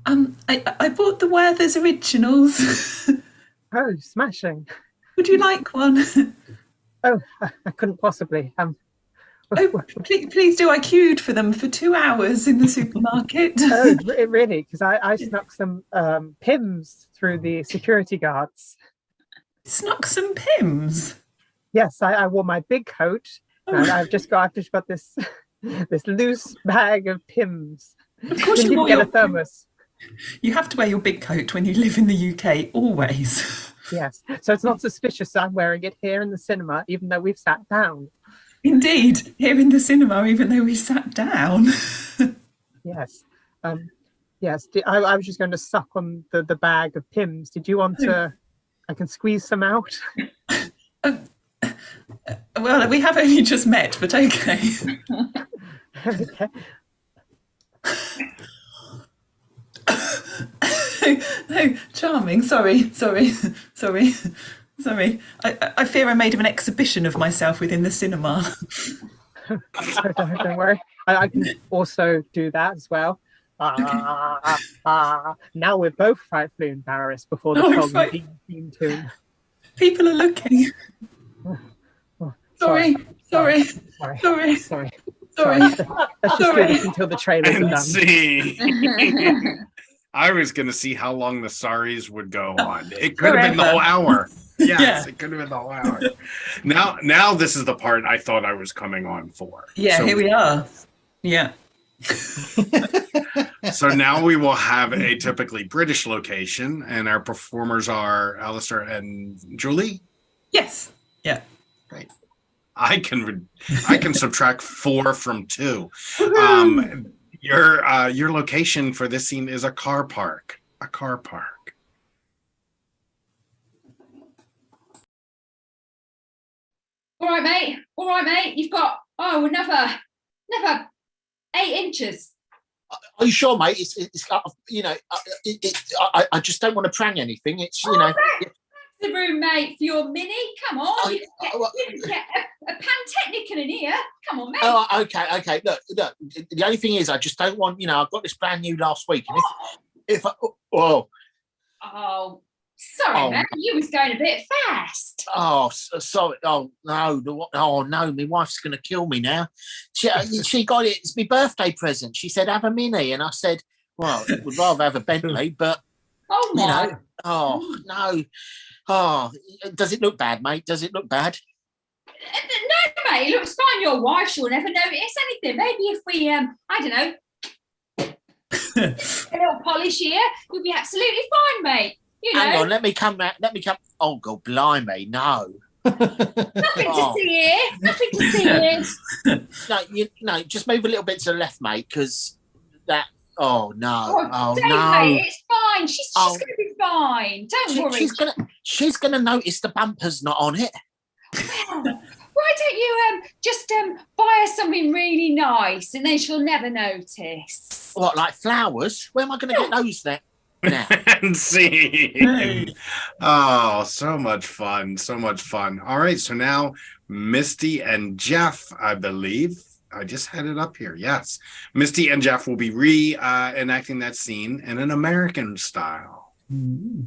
S11: I bought the Werther's Originals.
S13: Oh, smashing.
S11: Would you like one?
S13: Oh, I couldn't possibly.
S11: Oh, please do. I queued for them for 2 hours in the supermarket.
S13: Oh, really? Because I snuck some Pims through the security guards.
S11: Snuck some Pims?
S13: Yes, I wore my big coat. And I've just got this this loose bag of Pims.
S11: Of course,
S13: Didn't even get a thermos.
S11: You have to wear your big coat when you live in the UK, always.
S13: Yes, so it's not suspicious that I'm wearing it here in the cinema, even though we've sat down.
S11: Indeed, here in the cinema, even though we sat down.
S13: Yes, yes. I was just going to suck on the bag of Pims. Did you want to? I can squeeze some out.
S11: Well, we have only just met, but okay.
S13: Okay.
S11: No, charming. Sorry. I fear I made an exhibition of myself within the cinema.
S13: Don't worry. I can also do that as well. Now we're both frightfully embarrassed before the Colin theme tune.
S11: People are looking. Sorry.
S13: Let's just do this until the trailers are
S2: And
S13: done.
S2: see. I was going to see how long the sorries would go on. It could have been the whole hour. Yes, It could have been the whole hour. Now this is the part I thought I was coming on for.
S11: Yeah,
S2: So-
S11: here we are. Yeah.
S2: So now we will have a typically British location, and our performers are Alistair and Julie.
S11: Yes. Yeah.
S2: Great. I can subtract 4 from 2. Your location for this scene is a car park. A car park.
S16: All right, mate. You've got another 8 inches.
S14: Are you sure, mate? It's I just don't want to prang anything. It's
S16: That's the room, mate, for your mini. Come on, you can get a pantechnicon in here. Come on, mate.
S14: Oh, okay. Look. The only thing is, I just don't want. I got this brand new last week, and if
S16: Sorry, man. You was going a bit fast.
S14: Oh, sorry. Oh no. No. My wife's going to kill me now. She got it. It's my birthday present. She said, have a mini. And I said, well, would rather have a Bentley, but, oh, no. Oh, does it look bad, mate? Does it look bad?
S16: No, mate. It looks fine. Your wife, she'll never notice anything. Maybe if we, I don't know, a little polish here, you'll be absolutely fine, mate.
S14: Hang on, let me come. Oh, God, blimey, no.
S16: Nothing to see here.
S14: No, just move a little bit to the left, mate, because that. Oh no! Oh
S16: Dave,
S14: no!
S16: mate, it's fine. She's going to be fine. Don't worry.
S14: She's gonna notice the bumper's not on it.
S16: Well, why don't you just buy her something really nice, and then she'll never notice.
S14: What, like flowers? Where am I going to get those then? Now?
S2: And see. Oh, so much fun. All right, so now Misty and Jeff, I believe. I just had it up here. Yes. Misty and Jeff will be reenacting that scene in an American style.
S15: Mm-hmm.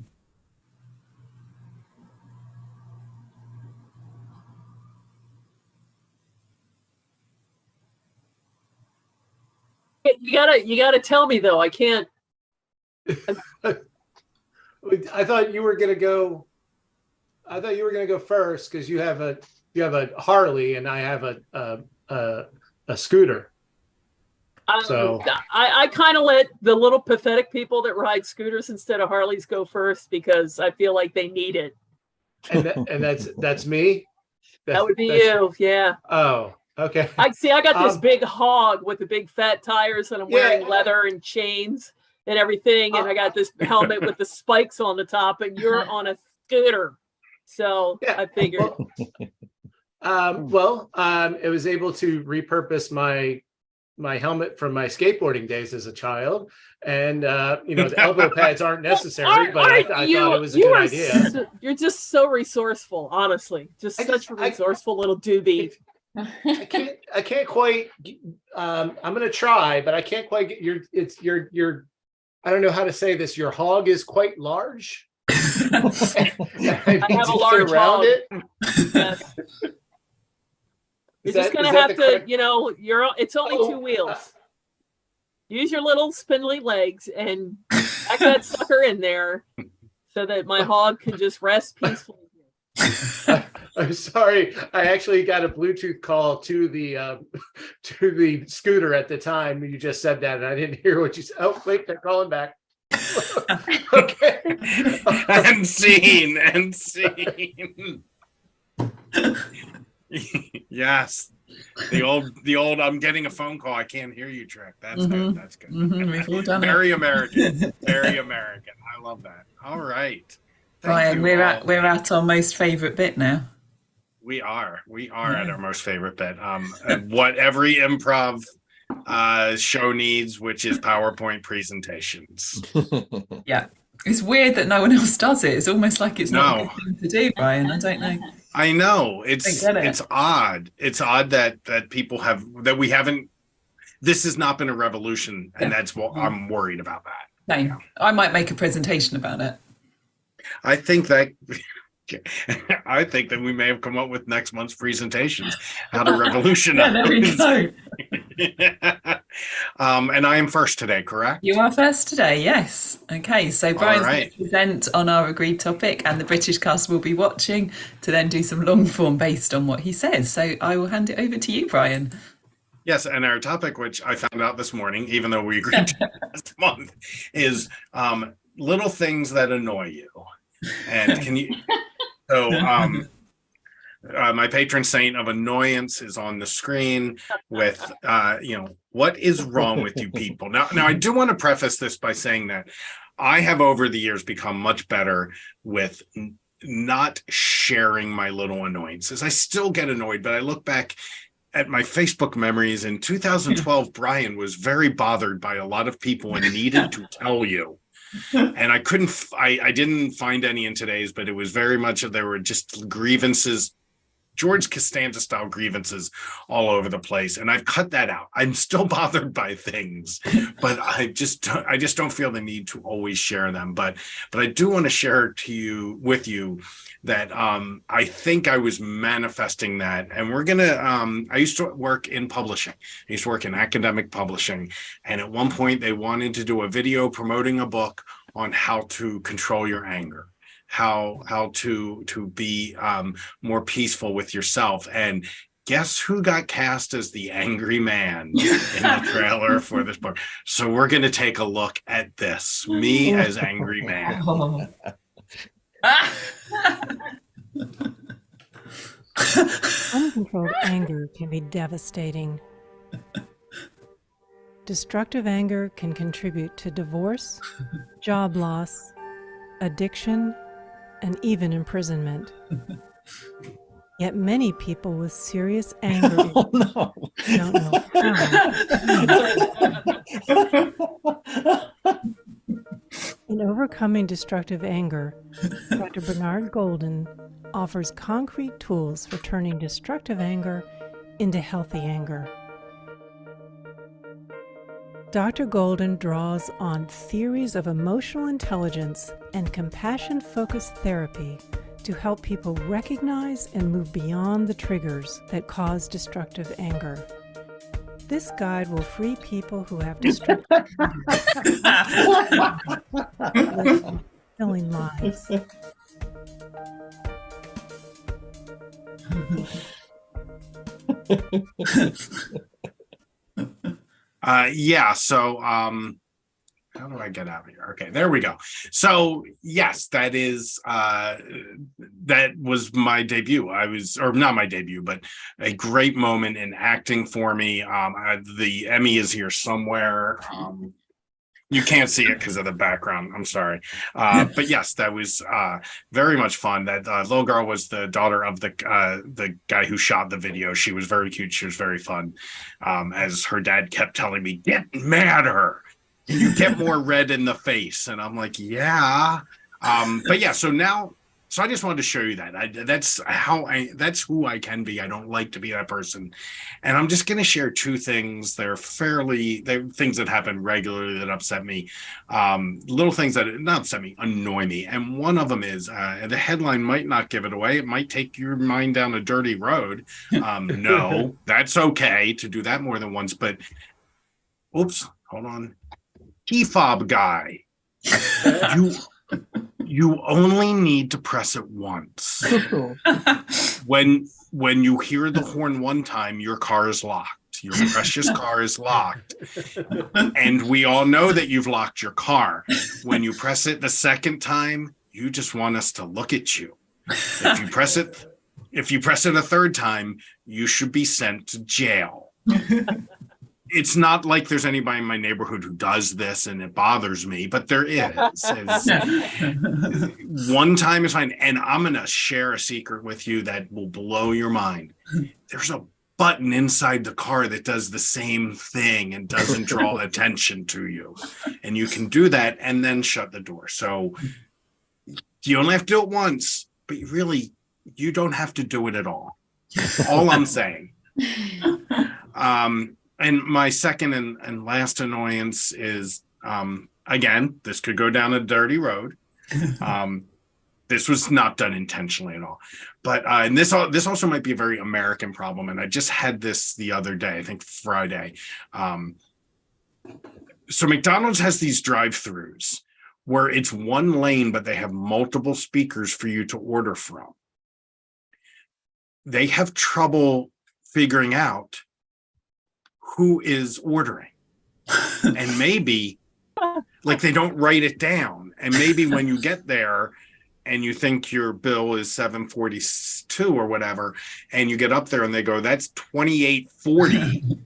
S17: You gotta tell me though. I can't.
S9: I thought you were gonna go. I thought you were gonna go first because you have a Harley and I have a scooter. So
S17: I kind of let the little pathetic people that ride scooters instead of Harleys go first because I feel like they need it.
S9: And that's me.
S17: That would be you, yeah.
S9: Oh, okay.
S17: I got this big hog with the big fat tires, and I'm wearing leather and chains and everything, and I got this helmet with the spikes on the top, and you're on a scooter. So I figured.
S9: It was able to repurpose my helmet from my skateboarding days as a child, and the elbow pads aren't necessary, but I thought it was a good idea.
S17: You're just so resourceur, honestly. Just such a resourceful little doobie.
S9: I can't quite. I'm gonna try, but I can't quite get your. I don't know how to say this. Your hog is quite large.
S17: I have a large hog. Yes. You're just gonna have to, it's only 2 wheels. Use your little spindly legs and pack that sucker in there so that my hog can just rest peacefully.
S9: I'm sorry. I actually got a Bluetooth call to the scooter at the time you just said that, and I didn't hear what you said. Oh, wait, they're calling back. Okay.
S2: And scene. Yes, the old I'm getting a phone call, I can't hear you trick. That's good. That's good.
S11: We've all done
S2: Very
S11: it.
S2: American. Very American. I love that. All right.
S11: Brian, we're at our most favorite bit now.
S2: We are at our most favorite bit. What every improv show needs, which is PowerPoint presentations.
S11: Yeah. It's weird that no one else does it. It's almost like it's not a good thing to do, Brian. I don't know.
S2: I know. It's odd. It's odd that people we haven't. This has not been a revolution, and that's what I'm worried about. That.
S11: No, I might make a presentation about it.
S2: I think that we may have come up with next month's presentations, how to revolutionize.
S11: Yeah, there we go.
S2: And I am first today, correct?
S11: You are first today, yes. Okay, so Brian's going to present on our agreed topic, and the British cast will be watching to then do some long form based on what he says. So I will hand it over to you, Brian.
S2: Yes, and our topic, which I found out this morning, even though we agreed to last month, is little things that annoy you. And can you? So, my patron saint of annoyance is on the screen with, what is wrong with you people? Now, I do want to preface this by saying that I have over the years become much better with not sharing my little annoyances. I still get annoyed, but I look back at my Facebook memories in 2012. Brian was very bothered by a lot of people and needed to tell you. And I didn't find any in today's, but it was very much, there were just grievances, George Costanza style grievances all over the place. And I've cut that out. I'm still bothered by things, but I just don't feel the need to always share them. But I do want to share with you that I think I was manifesting that. And we're going to, I used to work in publishing. I used to work in academic publishing. And at one point they wanted to do a video promoting a book on how to control your anger, how to be more peaceful with yourself. And guess who got cast as the angry man in the trailer for this book? So we're going to take a look at this, me as angry man.
S18: Uncontrolled anger can be devastating. Destructive anger can contribute to divorce, job loss, addiction, and even imprisonment. Yet many people with serious anger don't know how. In overcoming destructive anger, Dr. Bernard Golden offers concrete tools for turning destructive anger into healthy anger. Dr. Golden draws on theories of emotional intelligence and compassion-focused therapy to help people recognize and move beyond the triggers that cause destructive anger. This guide will free people who have destructive living, filling lives.
S2: Yeah, so how do I get out of here? Okay, there we go. So yes, that was my debut. Or not my debut, but a great moment in acting for me. The Emmy is here somewhere. You can't see it because of the background. I'm sorry. But yes, that was very much fun. That little girl was the daughter of the guy who shot the video. She was very cute. She was very fun. As her dad kept telling me, get madder. You get more red in the face. And I'm like, yeah. But yeah, so I just wanted to show you that. That's who I can be. I don't like to be that person. And I'm just going to share two things. They're things that happen regularly that upset me. Little things that not upset me, annoy me. And one of them is the headline might not give it away. It might take your mind down a dirty road. No, that's okay to do that more than once. But oops, hold on. Key fob guy. You only need to press it once. When you hear the horn one time, your car is locked. Your precious car is locked. And we all know that you've locked your car. When you press it the second time, you just want us to look at you. If you press it a third time, you should be sent to jail. It's not like there's anybody in my neighborhood who does this and it bothers me, but there is. One time is fine. And I'm going to share a secret with you that will blow your mind. There's a button inside the car that does the same thing and doesn't draw attention to you. And you can do that and then shut the door. So you only have to do it once, but you don't have to do it at all. All I'm saying. And my second and last annoyance is, again, this could go down a dirty road. This was not done intentionally at all. But and this also might be a very American problem. And I just had this the other day, I think Friday. So McDonald's has these drive-throughs where it's one lane, but they have multiple speakers for you to order from. They have trouble figuring out who is ordering. And maybe like they don't write it down. And maybe when you get there and you think your bill is $7.42 or whatever, and you get up there and they go, that's $28.40.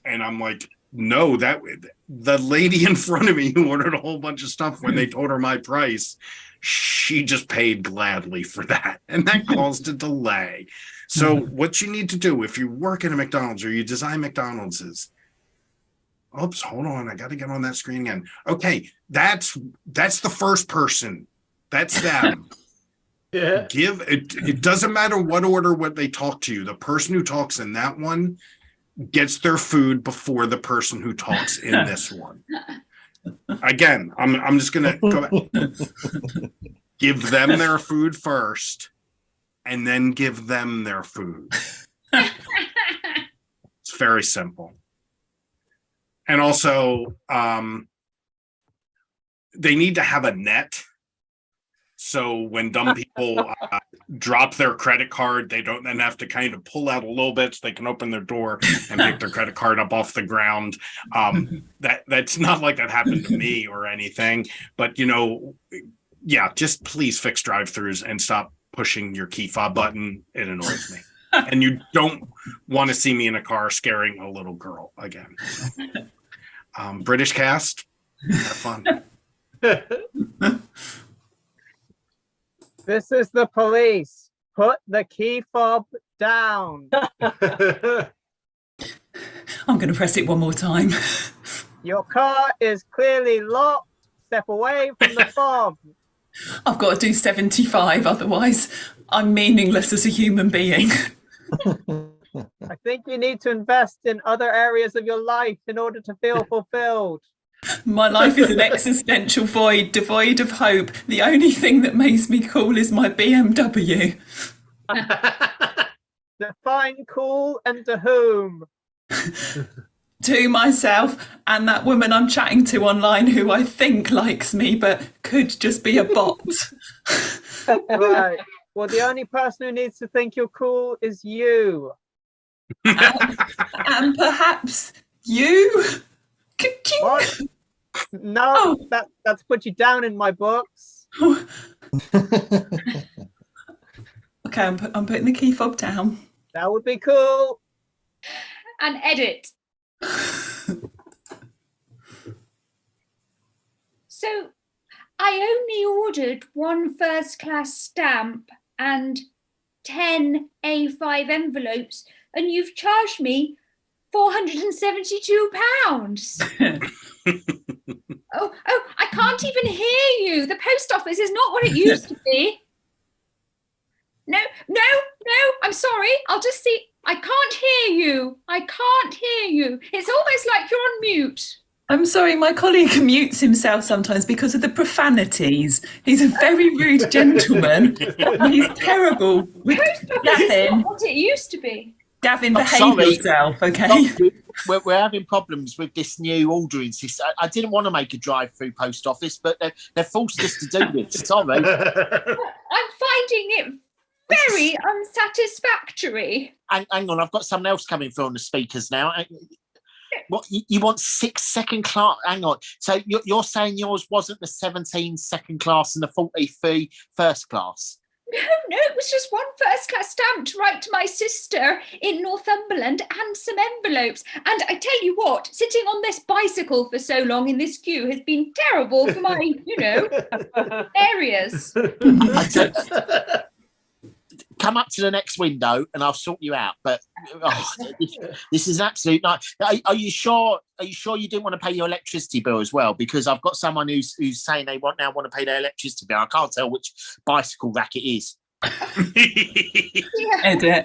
S2: And I'm like, no, the lady in front of me who ordered a whole bunch of stuff, when they told her my price, she just paid gladly for that. And that caused a delay. So what you need to do if you work at a McDonald's or you design McDonald's is, oops, hold on, I got to get on that screen again. Okay, that's the first person. That's them.
S9: Yeah.
S2: It doesn't matter what they talk to you. The person who talks in that one gets their food before the person who talks in this one. Again, I'm just gonna go back. Give them their food first, and then give them their food. It's very simple. And also, they need to have a net. So when dumb people drop their credit card, they don't then have to kind of pull out a little bit so they can open their door and pick their credit card up off the ground. That's not like that happened to me or anything. But, yeah, just please fix drive-thrus and stop pushing your key fob button. It annoys me. And you don't want to see me in a car scaring a little girl again. British cast, have fun.
S13: This is the police. Put the key fob down.
S11: I'm going to press it one more time.
S13: Your car is clearly locked. Step away from the fob.
S11: I've got to do 75, otherwise I'm meaningless as a human being.
S13: I think you need to invest in other areas of your life in order to feel fulfilled.
S11: My life is an existential void, devoid of hope. The only thing that makes me cool is my BMW.
S13: Define cool and to whom?
S11: to myself and that woman I'm chatting to online who I think likes me but could just be a bot.
S13: Right. Well, the only person who needs to think you're cool is you.
S11: And perhaps you.
S13: What? No, that's put you down in my books.
S11: Okay, I'm putting the key fob down.
S13: That would be cool.
S16: And edit. So I only ordered one first-class stamp and 10 A5 envelopes, and you've charged me £472. Oh, I can't even hear you. The post office is not what it used to be. No, I'm sorry. I'll just see. I can't hear you. I can't hear you. It's almost like you're on mute.
S11: I'm sorry, my colleague mutes himself sometimes because of the profanities. He's a very rude gentleman. He's terrible with
S16: Post office is
S11: Gavin.
S16: not what it used to be.
S11: Gavin,
S14: Oh,
S11: behave
S14: sorry.
S11: yourself, okay?
S14: We're having problems with this new ordering system. I didn't want to make a drive-through post office, but they're forced us to do this. Sorry.
S16: I'm finding it very unsatisfactory.
S14: Hang on, I've got someone else coming through on the speakers now. What you want 6 second class? Hang on. So you're saying yours wasn't the 17 second class and the 43 first class?
S16: No, it was just one first-class stamp to write to my sister in Northumberland and some envelopes. And I tell you what, sitting on this bicycle for so long in this queue has been terrible for my, areas.
S14: Come up to the next window and I'll sort you out. But this is absolute nice. Are you sure? Are you sure you didn't want to pay your electricity bill as well? Because I've got someone who's saying they want to pay their electricity bill. I can't tell which bicycle rack it is.
S11: Edit.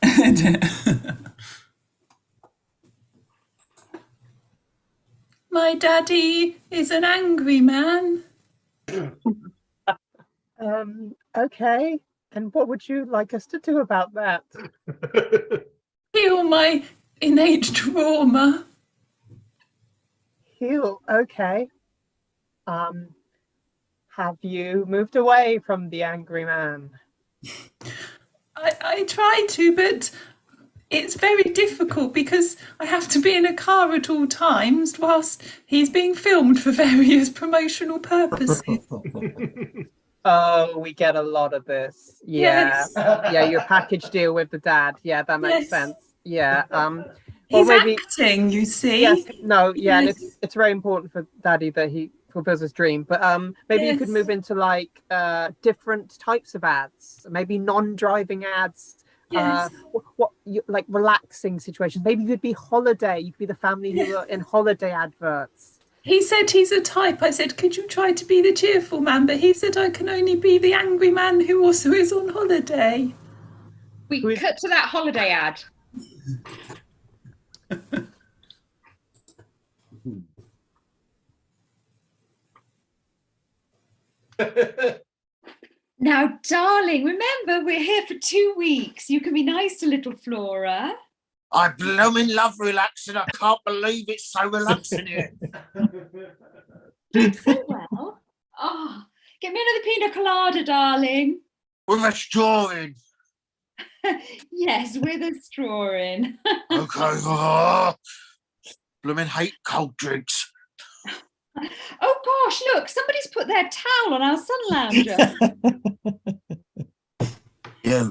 S11: My daddy is an angry man.
S13: Okay. And what would you like us to do about that?
S11: Heal my innate trauma.
S13: Heal, okay. Have you moved away from the angry man?
S11: I try to, but it's very difficult because I have to be in a car at all times whilst he's being filmed for various promotional purposes.
S13: Oh, we get a lot of this. Yeah.
S11: Yes.
S13: Yeah, your package deal with the dad. Yeah, that makes
S11: Yes.
S13: sense. Yeah.
S11: He's acting, you see.
S13: Yes. No, yeah,
S11: Yes.
S13: and it's very important for Daddy that he fulfills his dream. But maybe you could
S11: Yes.
S13: move into like different types of ads, maybe non-driving ads.
S11: Yes.
S13: Like relaxing situations. Maybe you'd be holiday. You could be the family who are in holiday adverts.
S11: He said he's a type. I said, could you try to be the cheerful man? But he said I can only be the angry man who also is on holiday.
S16: We cut to that holiday ad. Now, darling, remember we're here for 2 weeks. You can be nice to little Flora.
S14: I blooming love relaxing. I can't believe it's so relaxing here.
S16: So well. Oh, get me another pina colada, darling.
S14: With a straw in.
S16: Yes, with a straw in.
S14: Okay. Oh, blooming hate cold drinks.
S16: Oh gosh, look, somebody's put their towel on our sun lounger.
S14: Yeah.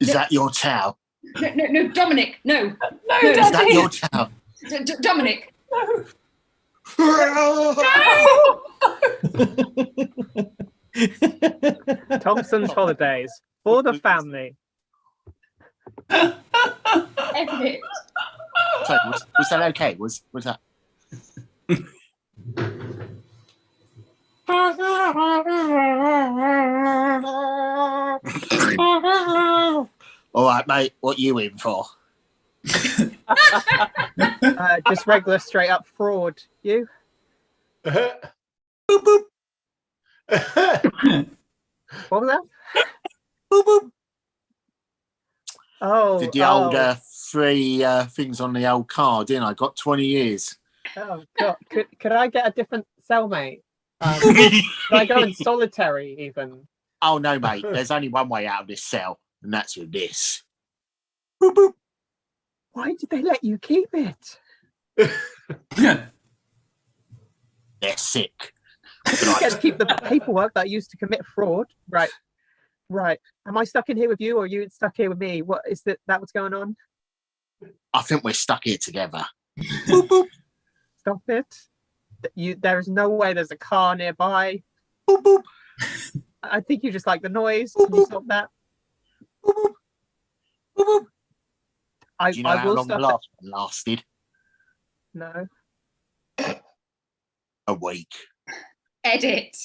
S14: Is that your towel?
S16: No, Dominic, no.
S11: No,
S14: Is that your towel?
S16: Dominic.
S13: Thompson's holidays for the family.
S16: Epic.
S14: Sorry, was that okay? Was that? All right, mate. What you in for?
S13: Just regular straight up fraud. You?
S14: Boop, boop.
S13: What was that?
S14: Boop, boop.
S13: Oh,
S14: Did the old three things on the old card, didn't I? Got 20 years.
S13: Oh God, could I get a different cellmate? Could I go in solitary even?
S14: Oh no, mate. There's only one way out of this cell, and that's with this.
S13: Why did they let you keep it?
S14: They're sick.
S13: You get to keep the paperwork that I used to commit fraud. Right. Am I stuck in here with you, or are you stuck here with me? What is that what's going on?
S14: I think we're stuck here together.
S13: Stop it. There is no way there's a car nearby. I think you just like the noise. Can you stop that?
S14: Do you know how
S13: will
S14: long the
S13: stop
S14: last one lasted?
S13: No.
S14: A week.
S16: Edit.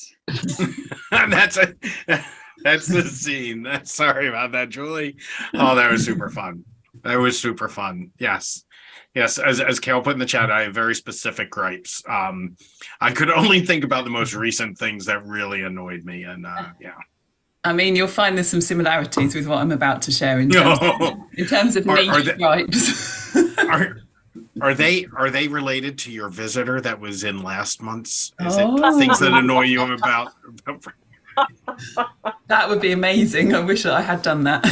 S2: That's the scene. Sorry about that, Julie. Oh, that was super fun. Yes. As Kale put in the chat, I have very specific gripes. I could only think about the most recent things that really annoyed me, and yeah.
S11: I mean, you'll find there's some similarities with what I'm about to share in terms of niche gripes.
S2: Are they related to your visitor that was in last month's? Is it things that annoy you about?
S11: That would be amazing. I wish that I had done that.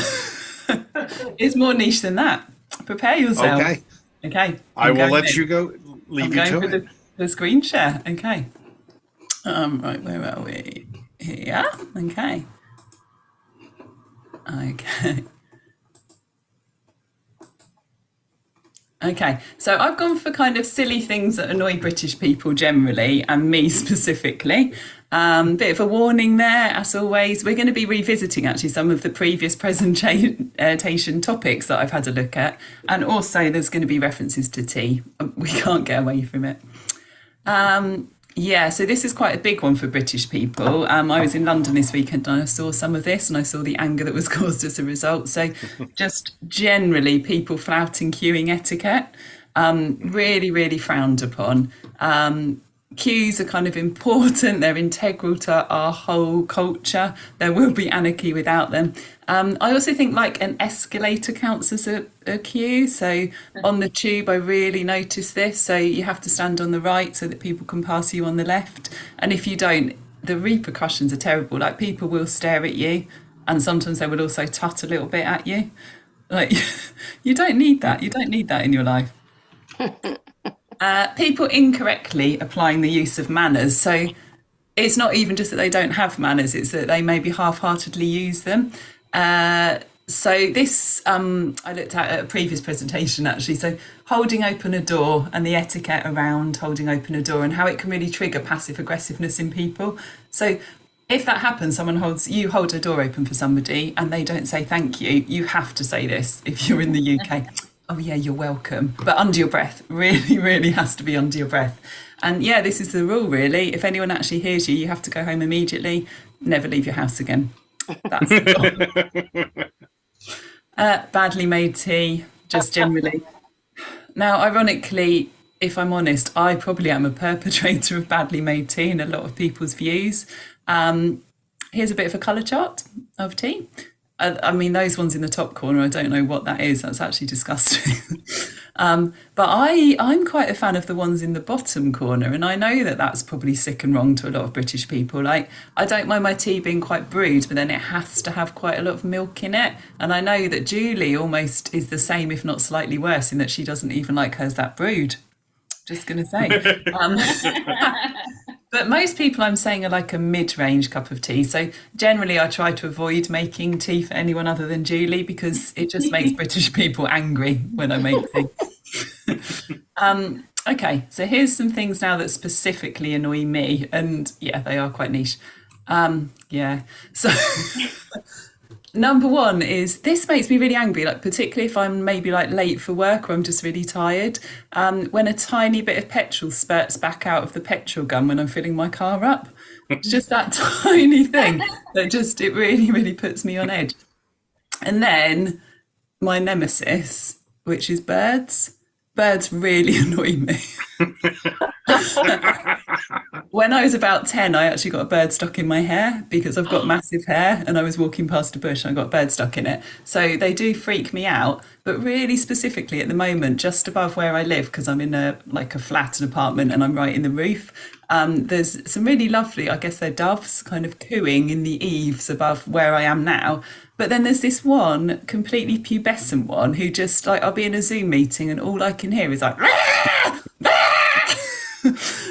S11: It's more niche than that. Prepare yourself. Okay.
S2: I will let you go. Leave you to it.
S11: The screen share. Okay. Right, where are we? Here. Okay. Okay, so I've gone for kind of silly things that annoy British people generally, and me specifically. Bit of a warning there, as always. We're going to be revisiting actually some of the previous presentation topics that I've had a look at, and also there's going to be references to tea. We can't get away from it. Yeah, so this is quite a big one for British people. I was in London this weekend and I saw some of this, and I saw the anger that was caused as a result. So just generally people flouting queuing etiquette, really, really frowned upon. Queues are kind of important. They're integral to our whole culture. There will be anarchy without them. I also think like an escalator counts as a queue. So on the tube, I really noticed this. So you have to stand on the right so that people can pass you on the left. And if you don't, the repercussions are terrible. Like people will stare at you, and sometimes they will also tut a little bit at you. Like you don't need that. You don't need that in your life. People incorrectly applying the use of manners. So it's not even just that they don't have manners, it's that they maybe half-heartedly use them. So this, I looked at a previous presentation actually, so holding open a door and the etiquette around holding open a door and how it can really trigger passive aggressiveness in people. So if that happens, you hold a door open for somebody and they don't say thank you, you have to say this if you're in the UK. Oh yeah, you're welcome. But under your breath, really, really has to be under your breath. And yeah, this is the rule really. If anyone actually hears you, you have to go home immediately, never leave your house again. That's the goal. Badly made tea, just generally. Now, ironically, if I'm honest, I probably am a perpetrator of badly made tea in a lot of people's views. Here's a bit of a colour chart of tea. I mean, those ones in the top corner, I don't know what that is. That's actually disgusting. But I'm quite a fan of the ones in the bottom corner. And I know that that's probably sick and wrong to a lot of British people. Like, I don't mind my tea being quite brewed, but then it has to have quite a lot of milk in it. And I know that Julie almost is the same, if not slightly worse, in that she doesn't even like hers that brewed. Just going to say. But most people I'm saying are like a mid-range cup of tea. So generally I try to avoid making tea for anyone other than Julie because it just makes British people angry when I make tea. Okay, so here's some things now that specifically annoy me. And yeah, they are quite niche. Yeah, so number one is this makes me really angry, like particularly if I'm maybe like late for work or I'm just really tired. When a tiny bit of petrol spurts back out of the petrol gun when I'm filling my car up. It's just that tiny thing that just, it really, really puts me on edge. And then my nemesis, which is birds. birds really annoy me. When I was about 10, I actually got a bird stuck in my hair because I've got massive hair, and I was walking past a bush and I got a bird stuck in it. So they do freak me out, but really specifically at the moment, just above where I live, because I'm in a flat, an apartment, and I'm right in the roof. There's some really lovely, I guess they're doves, kind of cooing in the eaves above where I am now. But then there's this one completely pubescent one who just like, I'll be in a Zoom meeting and all I can hear is like,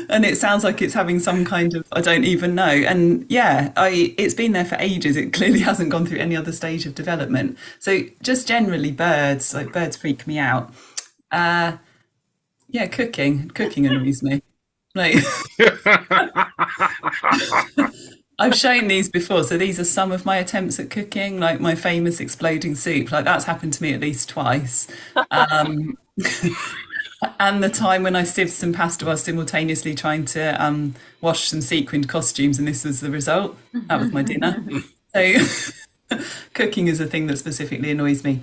S11: and it sounds like it's having some kind of, I don't even know. And yeah, it's been there for ages. It clearly hasn't gone through any other stage of development. So just generally birds freak me out. Yeah, cooking annoys me. Like, I've shown these before. So these are some of my attempts at cooking, like my famous exploding soup. Like that's happened to me at least twice. And the time when I sieved some pasta while simultaneously trying to wash some sequined costumes, and this was the result. That was my dinner. So cooking is a thing that specifically annoys me.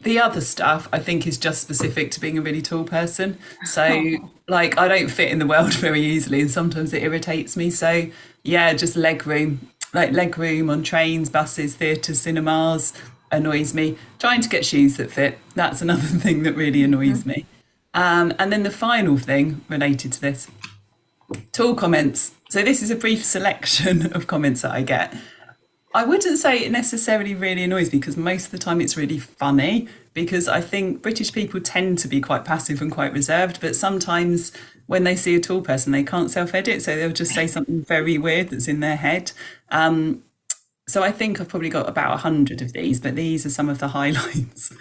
S11: The other stuff I think is just specific to being a really tall person. So like I don't fit in the world very easily, and sometimes it irritates me. So yeah, just leg room on trains, buses, theatres, cinemas annoys me. Trying to get shoes that fit, that's another thing that really annoys me. And then the final thing related to this, tall comments. So this is a brief selection of comments that I get. I wouldn't say it necessarily really annoys me, because most of the time it's really funny, because I think British people tend to be quite passive and quite reserved, but sometimes when they see a tall person, they can't self-edit, so they'll just say something very weird that's in their head. So I think I've probably got about 100 of these, but these are some of the highlights.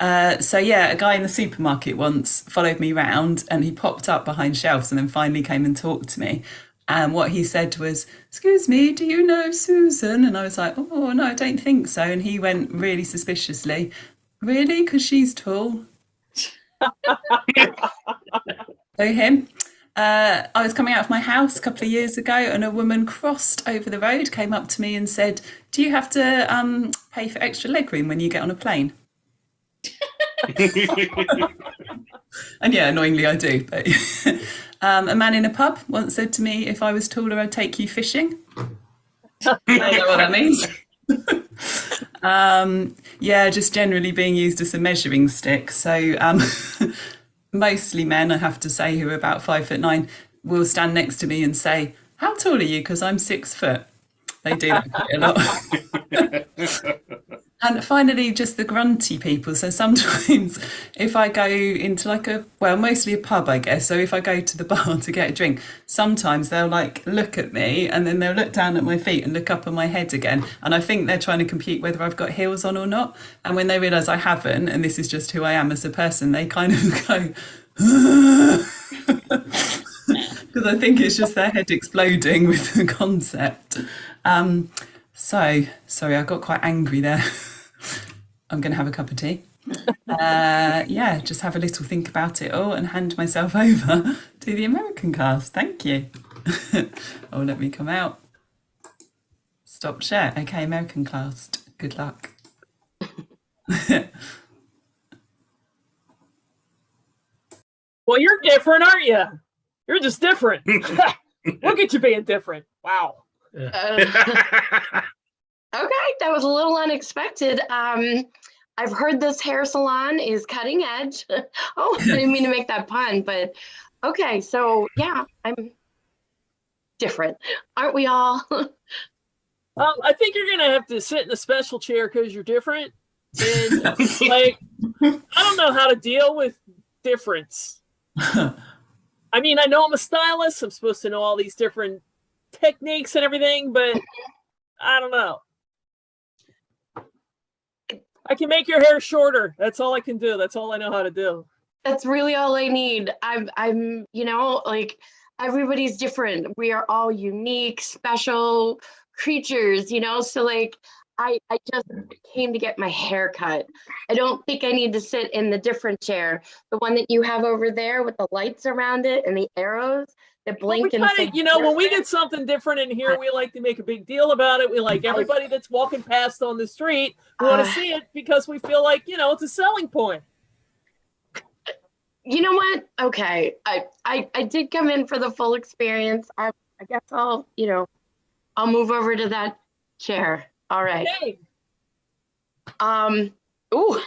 S11: So yeah, a guy in the supermarket once followed me round, and he popped up behind shelves and then finally came and talked to me. And what he said was, "Excuse me, do you know Susan?" And I was like, "Oh, no, I don't think so." And he went really suspiciously, "Really? Because she's tall." So him. I was coming out of my house a couple of years ago, and a woman crossed over the road, came up to me and said, "Do you have to pay for extra legroom when you get on a plane?" And yeah, annoyingly I do. But a man in a pub once said to me, "If I was taller, I'd take you fishing." I don't know what that means. Yeah, just generally being used as a measuring stick. So mostly men, I have to say, who are about 5'9", will stand next to me and say, "How tall are you? Because I'm 6 foot." They do that quite a lot. And finally, just the grunty people. So sometimes if I go into mostly a pub, I guess. So if I go to the bar to get a drink, sometimes they'll look at me, and then they'll look down at my feet and look up on my head again. And I think they're trying to compute whether I've got heels on or not. And when they realise I haven't, and this is just who I am as a person, they kind of go, because I think it's just their head exploding with the concept. So sorry, I got quite angry there. I'm going to have a cup of tea. Yeah, just have a little think about it all and hand myself over to the American cast. Thank you. Oh, let me come out. Stop share. Okay, American cast. Good luck.
S17: Well, you're different, aren't you? You're just different. Look at you being different. Wow.
S12: Okay, that was a little unexpected. I've heard this hair salon is cutting edge. Oh, I didn't mean to make that pun, but okay, so yeah, I'm different. Aren't we all?
S17: I think you're gonna have to sit in a special chair because you're different. And I don't know how to deal with difference. I mean, I know I'm a stylist. I'm supposed to know all these different techniques and everything, but I don't know. I can make your hair shorter. That's all I can do. That's all I know how to do.
S12: That's really all I need. I'm, everybody's different. We are all unique, special creatures, so I just came to get my hair cut. I don't think I need to sit in the different chair. The one that you have over there with the lights around it and the arrows that blink and say,
S17: when we get something different in here, we like to make a big deal about it. We like everybody that's walking past on the street, we want to see it because we feel like, it's a selling point.
S12: You know what? Okay. I did come in for the full experience. I guess I'll move over to that chair. All right.
S17: Okay.
S12: Ooh.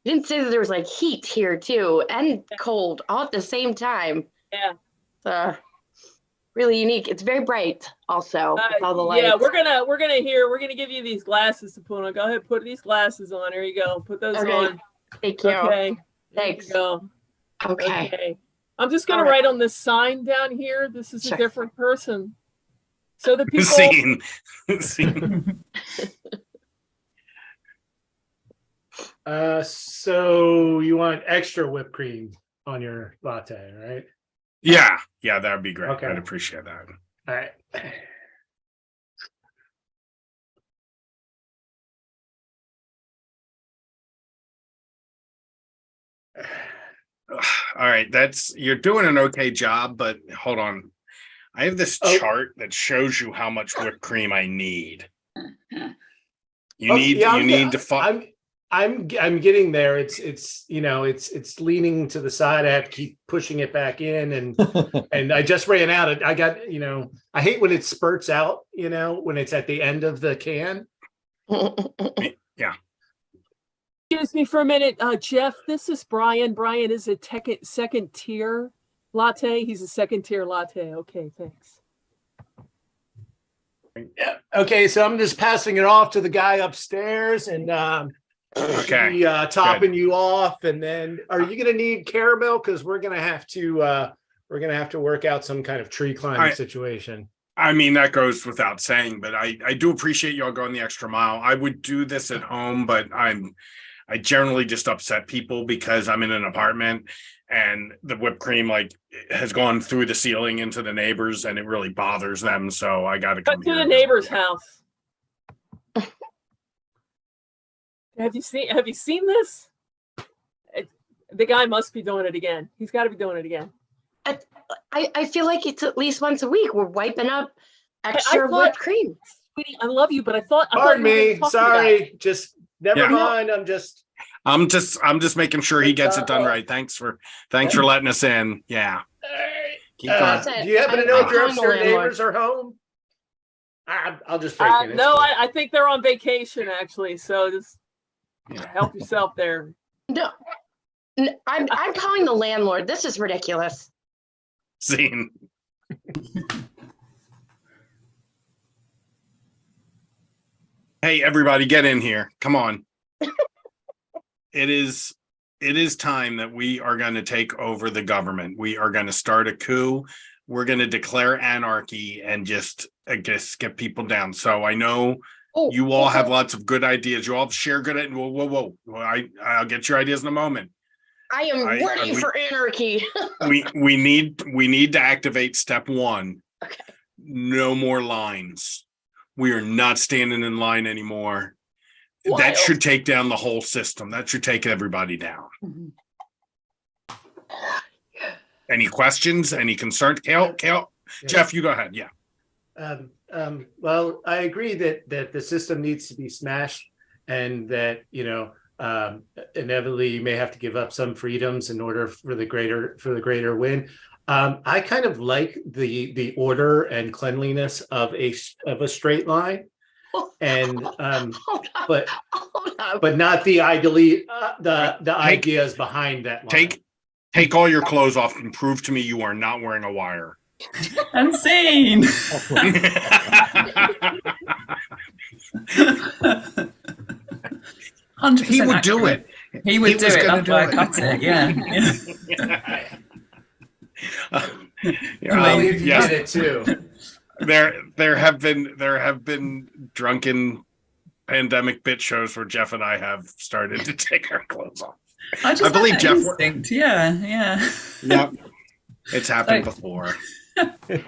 S12: Didn't say that there was like heat here too and cold all at the same time.
S17: Yeah.
S12: It's really unique. It's very bright also with all the lights.
S17: Yeah, we're gonna give you these glasses to put on. Go ahead, put these glasses on. There you go. Put those
S12: Okay.
S17: on.
S12: Thank you.
S17: Okay.
S12: Thanks.
S17: There you go.
S12: Okay.
S17: I'm just gonna
S12: All right.
S17: write on this sign down here. This is
S12: Sure.
S17: a different person. So the people
S2: Scene.
S9: So you want extra whipped cream on your latte, right?
S2: Yeah, that'd be great.
S9: Okay.
S2: I'd appreciate that.
S9: All right.
S2: All right, you're doing an okay job, but hold on. I have this chart that shows you how much whipped cream I need. You need to follow.
S9: I'm getting there. It's leaning to the side. I have to keep pushing it back in, and I just ran out. I got I hate when it spurts out. When it's at the end of the can.
S2: Yeah.
S17: Excuse me for a minute, Jeff. This is Brian. Brian is a second tier latte. He's a second tier latte. Okay, thanks.
S9: Yeah. Okay, so I'm just passing it off to the guy upstairs, and
S2: okay,
S9: topping you off. And then, are you going to need caramel? Because we're going to have to work out some kind of tree climbing situation.
S2: I mean, that goes without saying, but I do appreciate y'all going the extra mile. I would do this at home, but I generally just upset people because I'm in an apartment and the whipped cream has gone through the ceiling into the neighbors and it really bothers them. So I got to come
S17: to the neighbor's house. Have you seen this? The guy must be doing it again. He's got to be doing it again.
S12: I feel like it's at least once a week. We're wiping up extra whipped cream.
S17: Sweetie, I love you, but I thought.
S9: Pardon me. Sorry. Just never
S2: Yeah.
S9: mind.
S2: I'm just making sure he gets it done right. Thanks for letting us in. Yeah. Keep going.
S9: Do you happen to know if your upstairs neighbors are home? I'll just break in. It's
S17: No,
S9: cool.
S17: I think they're on vacation actually. So just help yourself there.
S12: No, I'm calling the landlord. This is ridiculous.
S2: Scene. Hey, everybody, get in here. Come on. It is time that we are going to take over the government. We are going to start a coup. We're going to declare anarchy and just get people down. So I know you all have lots of good ideas. You all share good ideas. Whoa. I'll get your ideas in a moment.
S12: I am ready for anarchy.
S2: we need to activate step 1. Okay. No more lines. We are not standing in line anymore.
S12: Wild.
S2: That should take down the whole system. That should take everybody down.
S12: Mm-hmm.
S2: Any questions? Any concerns? Kale?
S9: Yeah.
S2: Jeff, you go ahead. Yeah.
S9: Well, I agree that the system needs to be smashed, and that inevitably you may have to give up some freedoms in order for the greater win. I kind of like the order and cleanliness of a straight line, and but not the ideas behind that line.
S2: Take all your clothes off and prove to me you are not wearing a wire.
S11: I'm saying. 100%.
S2: He would do it.
S11: He would do it. That's why I cut it. Yeah.
S9: You did it too.
S2: There have been drunken pandemic bit shows where Jeff and I have started to take our clothes off.
S11: I believe Jeff. Instinct. Yeah.
S2: Yep. It's happened before.
S11: We're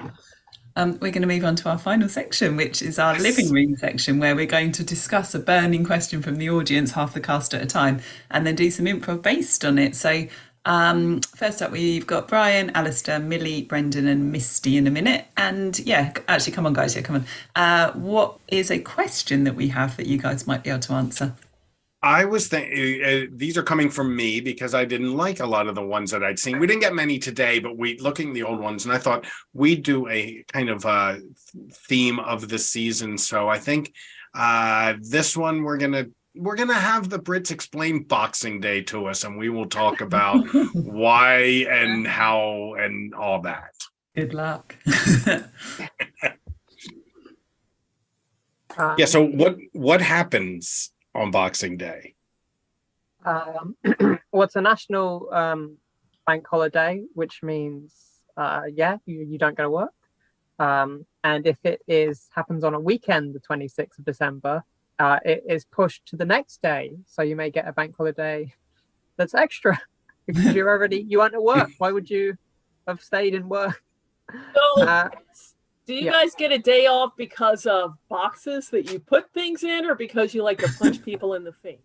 S11: going to move on to our final section, which is our living room section, where we're going to discuss a burning question from the audience, half the cast at a time, and then do some improv based on it. So first up, we've got Brian, Alistair, Millie, Brendan and Misty in a minute. And actually, come on, guys. Come on. What is a question that we have that you guys might be able to answer?
S2: I was thinking these are coming from me because I didn't like a lot of the ones that I'd seen. We didn't get many today, but we looking at the old ones, and I thought we'd do a kind of theme of the season. So I think this one we're gonna have the Brits explain Boxing Day to us, and we will talk about why and how and all that.
S11: Good luck.
S2: Yeah. So what happens on Boxing Day?
S13: Well, it's a national bank holiday, which means you don't go to work. And if it happens on a weekend, the 26th of December, it is pushed to the next day. So you may get a bank holiday that's extra because you aren't at work. Why would you have stayed in work?
S17: So, do you guys get a day off because of boxes that you put things in, or because you like to punch people in the face?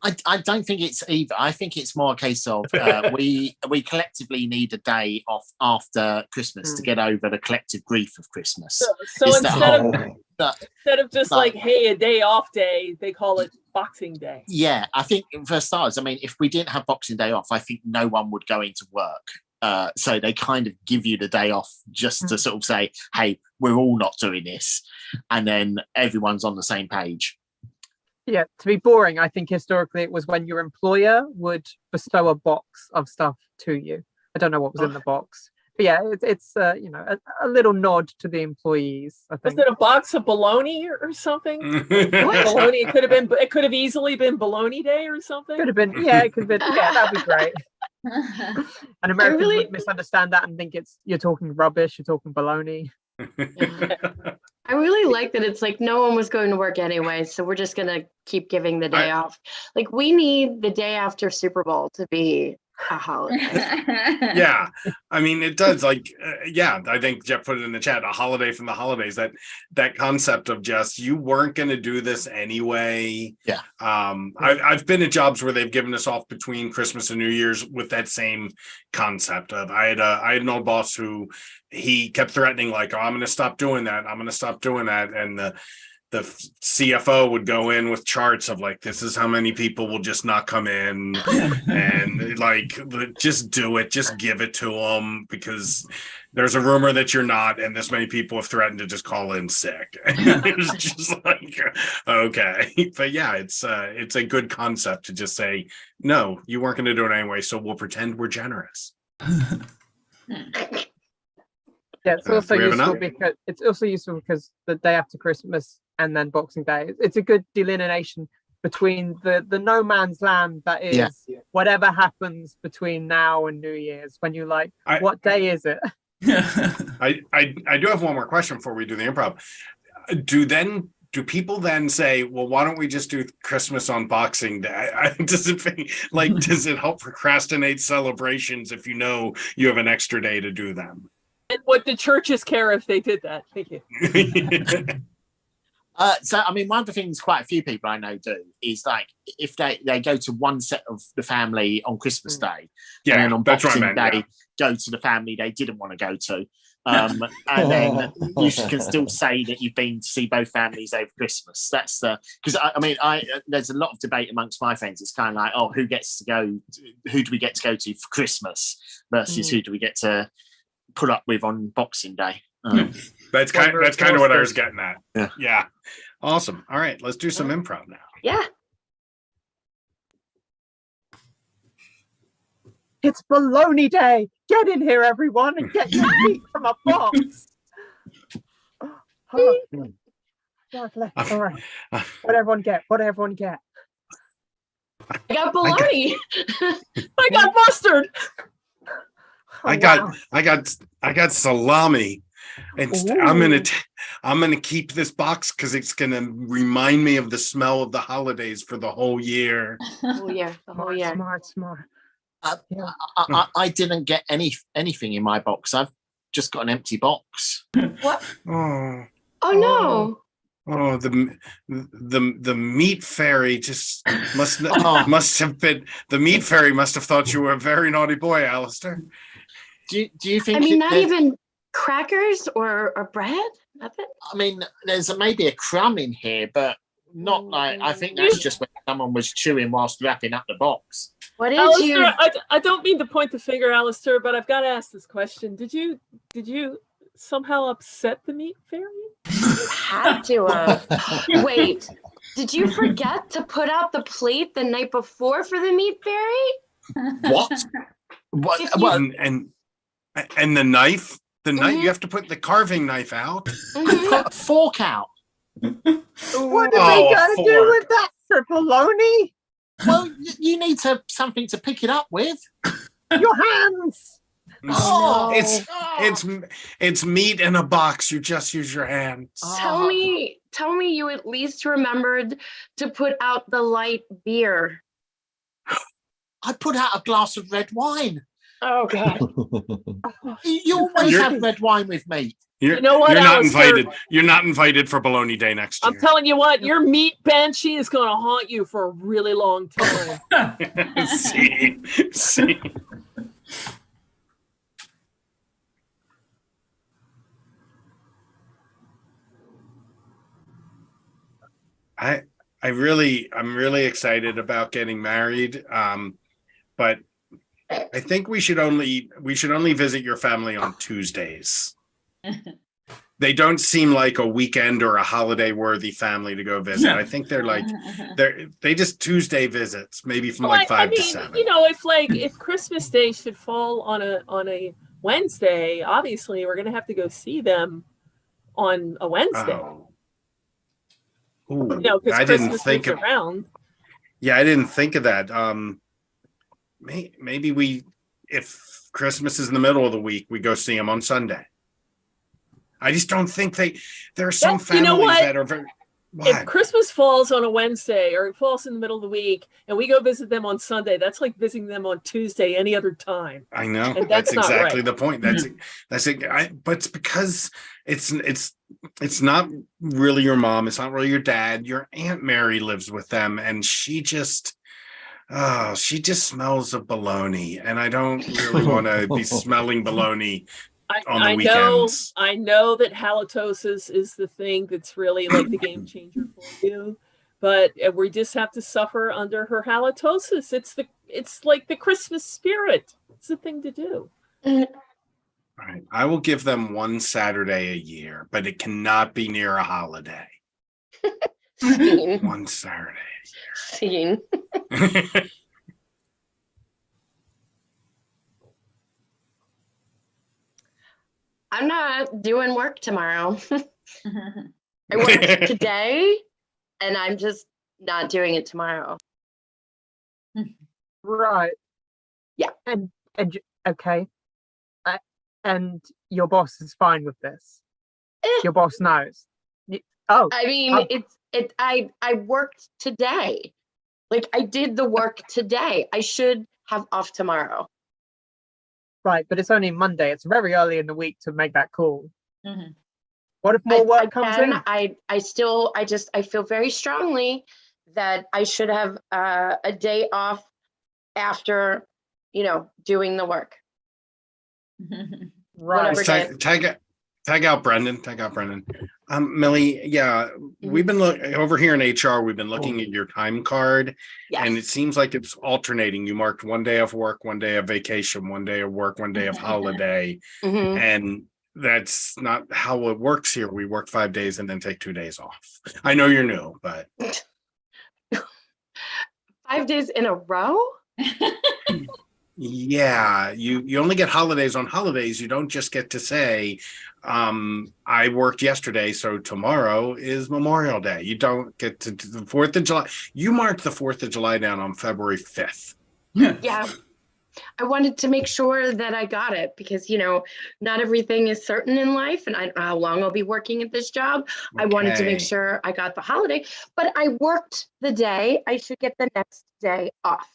S14: I don't think it's either. I think it's more a case of we collectively need a day off after Christmas to get over the collective grief of Christmas.
S17: So instead of just like, hey, a day off day, they call it Boxing Day.
S14: Yeah, I think for starters, I mean, if we didn't have Boxing Day off, I think no one would go into work. So they kind of give you the day off just to sort of say, hey, we're all not doing this. And then everyone's on the same page.
S13: Yeah, to be boring, I think historically it was when your employer would bestow a box of stuff to you. I don't know what was in the box. But yeah, it's a little nod to the employees, I think.
S17: Was it a box of bologna or something? Bologna, it could have easily been bologna day or something.
S13: Could have been, it could have been, that'd be great. And Americans would misunderstand that and think you're talking rubbish, you're talking baloney.
S12: I really like that it's like no one was going to work anyway, so we're just gonna keep giving the day off. Like we need the day after Super Bowl to be a holiday.
S2: Yeah, I mean it does. Like, I think Jeff put it in the chat. A holiday from the holidays. That concept of just you weren't going to do this anyway.
S14: Yeah.
S2: I've been at jobs where they've given us off between Christmas and New Year's with that same concept of. I had an old boss who he kept threatening like, oh, I'm going to stop doing that. I'm going to stop doing that, and the CFO would go in with charts of like, this is how many people will just not come in, and like, just do it, just give it to them because there's a rumor that you're not, and this many people have threatened to just call in sick. It's just like, okay, but yeah, it's a good concept to just say, no, you weren't going to do it anyway, so we'll pretend we're generous.
S13: Yeah, it's also useful because the day after Christmas and then Boxing Day, it's a good delineation between the no man's land that is whatever happens between now and New Year's. When you what day is it?
S2: I do have one more question before we do the improv. Do people then say, well, why don't we just do Christmas on Boxing Day? Does it help procrastinate celebrations if you know you have an extra day to do them?
S17: And would the churches care if they did that? Thank you.
S14: So, I mean, one of the things quite a few people I know do is like if they go to one set of the family on Christmas Day, and then on Boxing Day, go to the family they didn't want to go to. And then you can still say that you've been to see both families over Christmas. That's because there's a lot of debate amongst my friends. It's kind of like, oh, who do we get to go to for Christmas versus who do we get to put up with on Boxing Day?
S2: That's kind of what I was getting at. Yeah. Awesome. All right, let's do some improv now.
S12: Yeah.
S13: It's Baloney Day. Get in here, everyone, and get your meat from a box. All right. What everyone get?
S12: I got bologna.
S17: I got mustard.
S2: I got salami, and I'm gonna keep this box because it's gonna remind me of the smell of the holidays for the whole year.
S12: The whole year.
S13: Smart.
S14: I didn't get anything in my box. I've just got an empty box.
S12: What?
S2: Oh
S12: no.
S2: Oh, the meat fairy just must have been. The meat fairy must have thought you were a very naughty boy, Alistair.
S14: Do you think?
S12: I mean, not even crackers or bread? Nothing?
S14: I mean, there's maybe a crumb in here, but Not like, I think that's just when someone was chewing whilst wrapping up the box.
S12: What did
S17: Alistair,
S12: you?
S17: I don't mean to point the finger, Alistair, but I've got to ask this question. Did you somehow upset the meat fairy?
S12: You had to. Wait, did you forget to put out the plate the night before for the meat fairy?
S14: What? What?
S2: And the knife? The knife? You have to put the carving knife out?
S14: Put a fork out.
S13: What do we
S2: Oh, a
S13: gotta do
S2: fork.
S13: with that for baloney?
S14: Well, you need something to pick it up with.
S13: Your hands.
S14: Oh,
S2: It's meat in a box. You just use your hands.
S12: Tell me you at least remembered to put out the light beer.
S14: I put out a glass of red wine.
S12: Oh God.
S14: You always have red wine with me.
S2: You
S17: know what,
S2: You're not
S17: Alistair?
S2: invited. You're not invited for Bologna Day next
S17: I'm
S2: year.
S17: telling you what, your meat banshee is going to haunt you for a really long time.
S2: See. I'm really excited about getting married. But I think we should only visit your family on Tuesdays. They don't seem like a weekend or a holiday worthy family to go visit. I think they just Tuesday visits, maybe from like 5 to 7.
S17: You know, if Christmas Day should fall on a Wednesday, obviously we're going to have to go see them on a Wednesday.
S2: Oh. Ooh,
S17: You know, because
S2: I didn't
S17: Christmas
S2: think
S17: moves
S2: of.
S17: around.
S2: Yeah, I didn't think of that. Maybe if Christmas is in the middle of the week, we go see them on Sunday. I just don't think there are some
S17: You know
S2: families
S17: what?
S2: that are very.
S17: If
S2: What?
S17: Christmas falls on a Wednesday or it falls in the middle of the week and we go visit them on Sunday, that's like visiting them on Tuesday any other time.
S2: I know.
S17: And
S2: That's
S17: not
S2: exactly
S17: right.
S2: the point. That's it. But it's because it's not really your mom. It's not really your dad. Your Aunt Mary lives with them, and she just smells of bologna, and I don't really want to be smelling bologna on the weekends.
S17: I know that halitosis is the thing that's really like the game changer for you, but we just have to suffer under her halitosis. It's like the Christmas spirit. It's the thing to do.
S2: All right. I will give them one Saturday a year, but it cannot be near a holiday. One Saturday.
S12: Scene. I'm not doing work tomorrow. I worked today, and I'm just not doing it tomorrow.
S13: Right.
S12: Yeah.
S13: And okay. And your boss is fine with this. Your boss knows.
S12: I mean, I worked today. Like, I did the work today. I should have off tomorrow.
S13: Right, but it's only Monday. It's very early in the week to make that call. What if more work comes in?
S12: I feel very strongly that I should have a day off after, doing the work.
S13: Right.
S2: Tag out Brendan. Millie, yeah, we've been over here in HR. We've been looking at your time card, and it seems like it's alternating. You marked one day of work, one day of vacation, one day of work, one day of holiday, and that's not how it works here. We work 5 days and then take 2 days off. I know you're new, but
S12: 5 days in a row.
S2: yeah, you only get holidays on holidays. You don't just get to say, I worked yesterday, so tomorrow is Memorial Day. You don't get to do the 4th of July. You marked the 4th of July down on February 5th.
S12: Yeah. I wanted to make sure that I got it because, not everything is certain in life, and I don't know how long I'll be working at this job. I wanted to make sure I got the holiday, but I worked the day. I should get the next day off.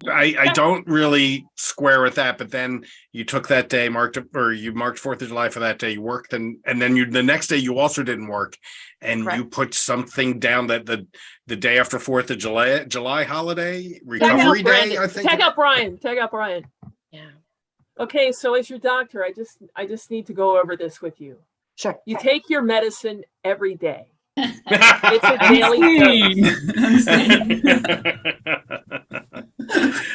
S2: I don't really square with that, but then you took that day, marked 4th of July for that day. You worked, and then the next day you also didn't work, and you put something down that the day after 4th of July holiday recovery day. I think.
S17: Tag out Brian.
S12: Yeah.
S17: Okay, so as your doctor, I just need to go over this with you.
S12: Sure.
S17: You take your medicine every day. It's a daily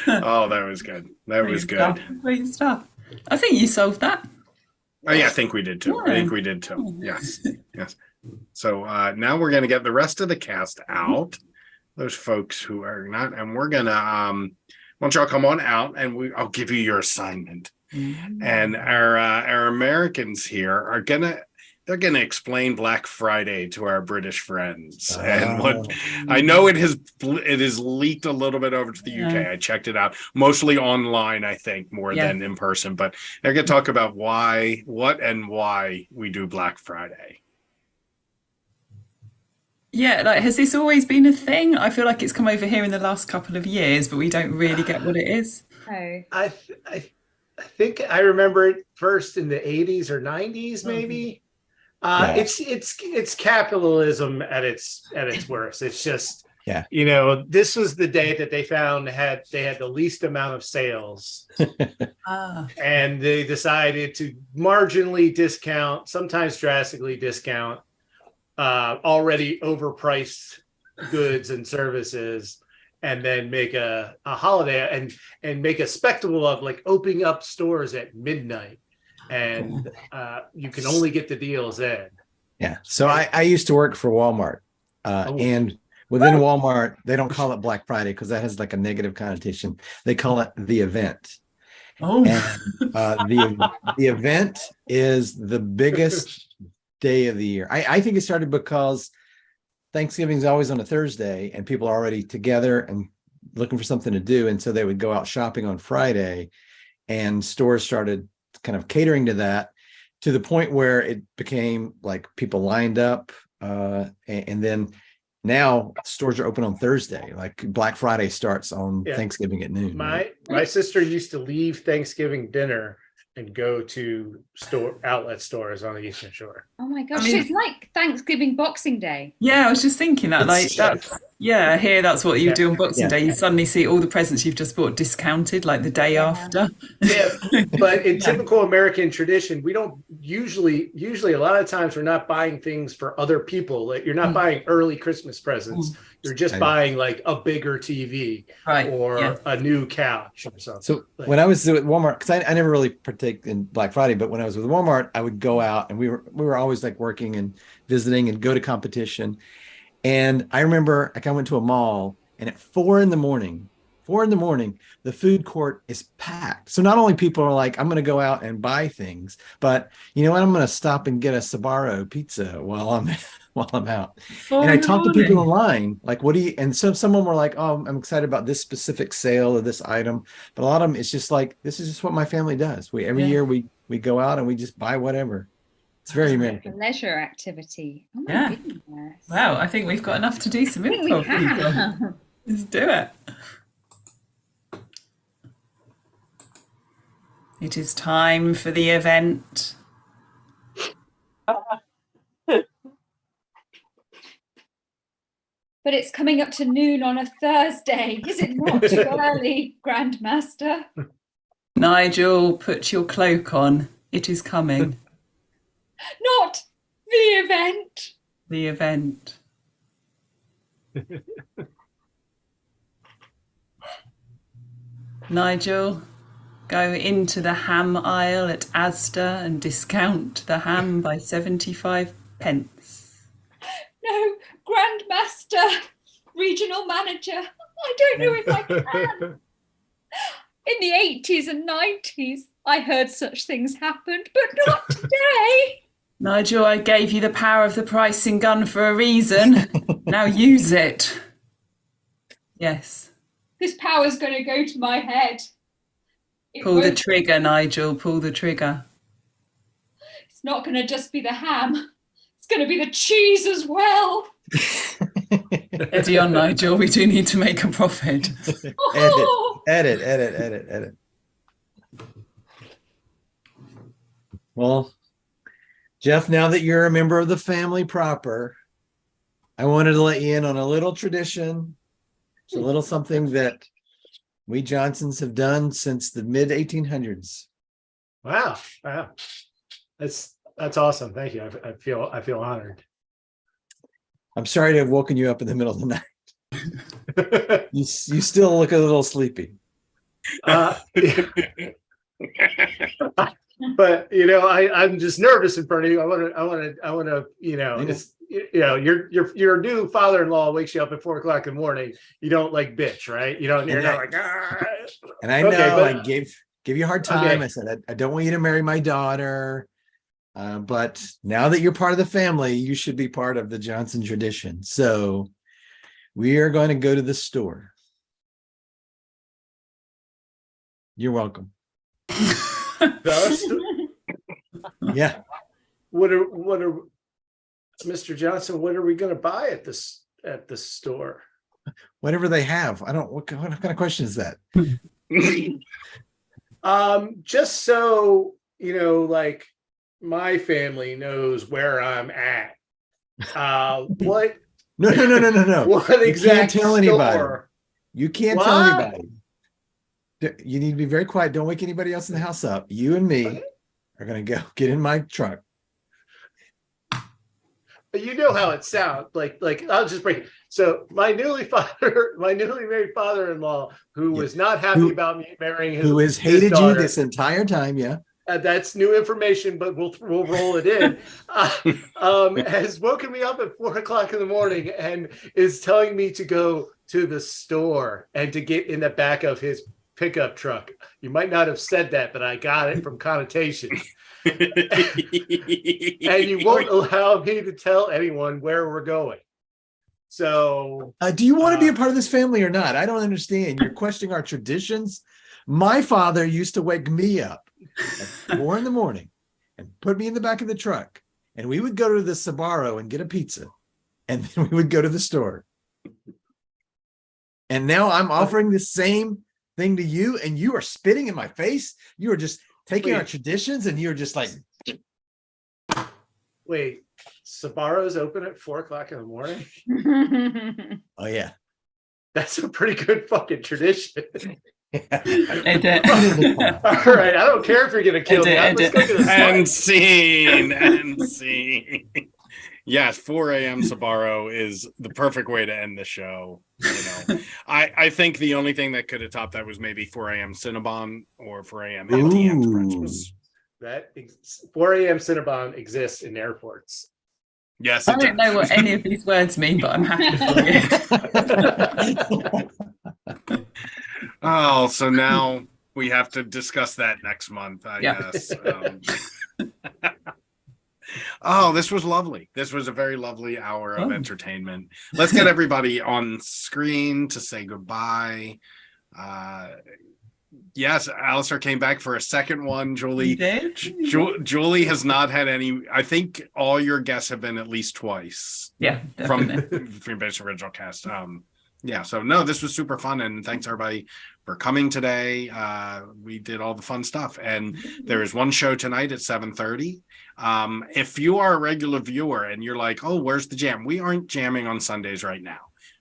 S2: Oh, that was good. That was good.
S11: Great stuff. I think you solved that.
S2: Oh yeah, I think we did too. I think we did too. Yes. Yes. So now we're gonna get the rest of the cast out. Those folks who are not, and we're gonna why don't y'all come on out and I'll give you your assignment. And our Americans here are they're gonna explain Black Friday to our British friends. And what I know it is leaked a little bit over to the UK. I checked it out, mostly online, I think, more than in person. But they're gonna talk about why we do Black Friday.
S11: Yeah, like, has this always been a thing? I feel like it's come over here in the last couple of years, but we don't really get what it is.
S16: Oh.
S9: I think I remember it first in the 80s or 90s, maybe. It's capitalism at its worst. It's just, this was the day that they found they had the least amount of sales. And they decided to marginally discount, sometimes drastically discount, already overpriced goods and services, and then make a holiday and make a spectacle of, like, opening up stores at midnight, and you can only get the deals then.
S15: Yeah. So I used to work for Walmart, and within Walmart, they don't call it Black Friday because that has like a negative connotation. They call it the event. And the event is the biggest day of the year. I think it started because Thanksgiving is always on a Thursday and people are already together and looking for something to do. And so they would go out shopping on Friday, and stores started kind of catering to that, to the point where it became like people lined up. And then now stores are open on Thursday. Like Black Friday starts on Thanksgiving at noon.
S9: My sister used to leave Thanksgiving dinner and go to outlet stores on the Eastern Shore.
S16: Oh my gosh, so it's like Thanksgiving Boxing Day.
S11: Yeah, I was just thinking that, here that's what you do on Boxing Day. You suddenly see all the presents you've just bought discounted like the day after.
S9: Yeah, but in typical American tradition, we don't usually a lot of times we're not buying things for other people. Like, you're not buying early Christmas presents. You're just buying like a bigger TV or a new couch or something.
S15: So when I was at Walmart, because I never really partake in Black Friday, but when I was with Walmart, I would go out, and we were always like working and visiting and go to competition. And I remember, like, I went to a mall, and at 4 a.m, the food court is packed. So not only people are like, I'm going to go out and buy things, but you know what? I'm going to stop and get a Sbarro pizza while I'm out. And I talked to people in line, like, what do you, and someone were like, oh, I'm excited about this specific sale or this item. But a lot of them, it's just like, this is just what my family does. Every year we go out and we just buy whatever. It's very American.
S16: A leisure activity. Oh my goodness.
S11: Wow, I think we've got enough to do some improv. Let's do it. It is time for the event.
S16: But it's coming up to noon on a Thursday. Is it not too early, Grandmaster?
S11: Nigel, put your cloak on. It is coming.
S16: Not the event.
S11: The event. Nigel, go into the ham aisle at Asda and discount the ham by 75 pence.
S16: No, Grandmaster, regional manager, I don't know if I can. In the 80s and 90s, I heard such things happened, but not today.
S11: Nigel, I gave you the power of the pricing gun for a reason. Now use it. Yes.
S16: This power's going to go to my head.
S11: Pull the trigger, Nigel. Pull the trigger.
S16: It's not going to just be the ham. It's going to be the cheese as well.
S11: Eddie on, Nigel. We do need to make a profit.
S15: Edit. Well, Jeff, now that you're a member of the family proper, I wanted to let you in on a little tradition. It's a little something that we Johnsons have done since the mid 1800s.
S9: Wow. That's awesome. Thank you. I feel honored.
S15: I'm sorry to have woken you up in the middle of the night. You still look a little sleepy.
S9: But I'm just nervous in front of you. I want to, your new father-in-law wakes you up at 4 o'clock in the morning. You don't like bitch, right? You don't. You're not like.
S15: And I know
S9: okay,
S15: I gave you a hard time. Okay. I said I don't want you to marry my daughter, but now that you're part of the family, you should be part of the Johnson tradition. So we are going to go to the store. You're welcome. Yeah.
S9: What are Mr. Johnson? What are we going to buy at the store?
S15: Whatever they have. I don't. What kind of question is that?
S9: Just so like my family knows where I'm at. What?
S15: No.
S9: What exact
S15: you can't tell anybody. You can't tell anybody. You need to be very quiet. Don't wake anybody else in the house up. You and me are going to go get in my truck.
S9: You know how it sounds. Like I'll just break it. So my newly married father-in-law, who was not happy about me marrying his,
S15: who has hated you this entire time, yeah.
S9: That's new information, but we'll roll it in. Has woken me up at 4 o'clock in the morning and is telling me to go to the store and to get in the back of his pickup truck. You might not have said that, but I got it from connotation. And you won't allow me to tell anyone where we're going. So
S15: do you want to be a part of this family or not? I don't understand. You're questioning our traditions. My father used to wake me up at 4 in the morning and put me in the back of the truck, and we would go to the Sbarro and get a pizza, and then we would go to the store. And now I'm offering the same thing to you, and you are spitting in my face. You are just taking our traditions, and you're just like,
S9: wait, Sbarro's open at 4 o'clock in the morning?
S15: Oh yeah,
S9: that's a pretty good fucking tradition. All right, I don't care if you're gonna kill me. Let's go to the
S2: and scene. Yes, 4 a.m. Sbarro is the perfect way to end the show. I think the only thing that could have topped that was maybe 4 a.m. Cinnabon or 4 a.m. Empty Hands Christmas.
S9: That 4 a.m. Cinnabon exists in airports.
S2: Yes,
S11: I don't know what any of these words mean, but I'm happy for you.
S2: Oh, so now we have to discuss that next month, I guess. Oh, this was lovely. This was a very lovely hour of entertainment. Let's get everybody on screen to say goodbye. Yes, Alistair came back for a second one. Julie Julie has not had any. I think all your guests have been at least twice.
S11: Yeah,
S2: definitely. From Base Original Cast. Yeah, so no, this was super fun, and thanks everybody for coming today. We did all the fun stuff, and there is one show tonight at 7:30. If you are a regular viewer and you're like, oh, where's the jam? We aren't jamming on Sundays right now.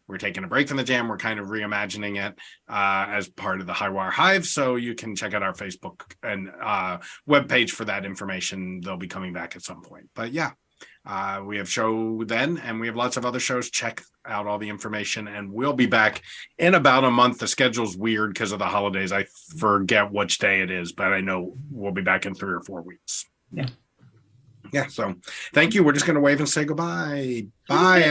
S2: We're taking a break from the jam. We're kind of reimagining it as part of the Highwire Hive, so you can check out our Facebook and webpage for that information. They'll be coming back at some point. But yeah, we have show then, and we have lots of other shows. Check out all the information, and we'll be back in about a month. The schedule's weird because of the holidays. I forget which day it is, but I know we'll be back in 3 or 4 weeks.
S11: Yeah.
S2: So thank you. We're just going to wave and say goodbye. Bye.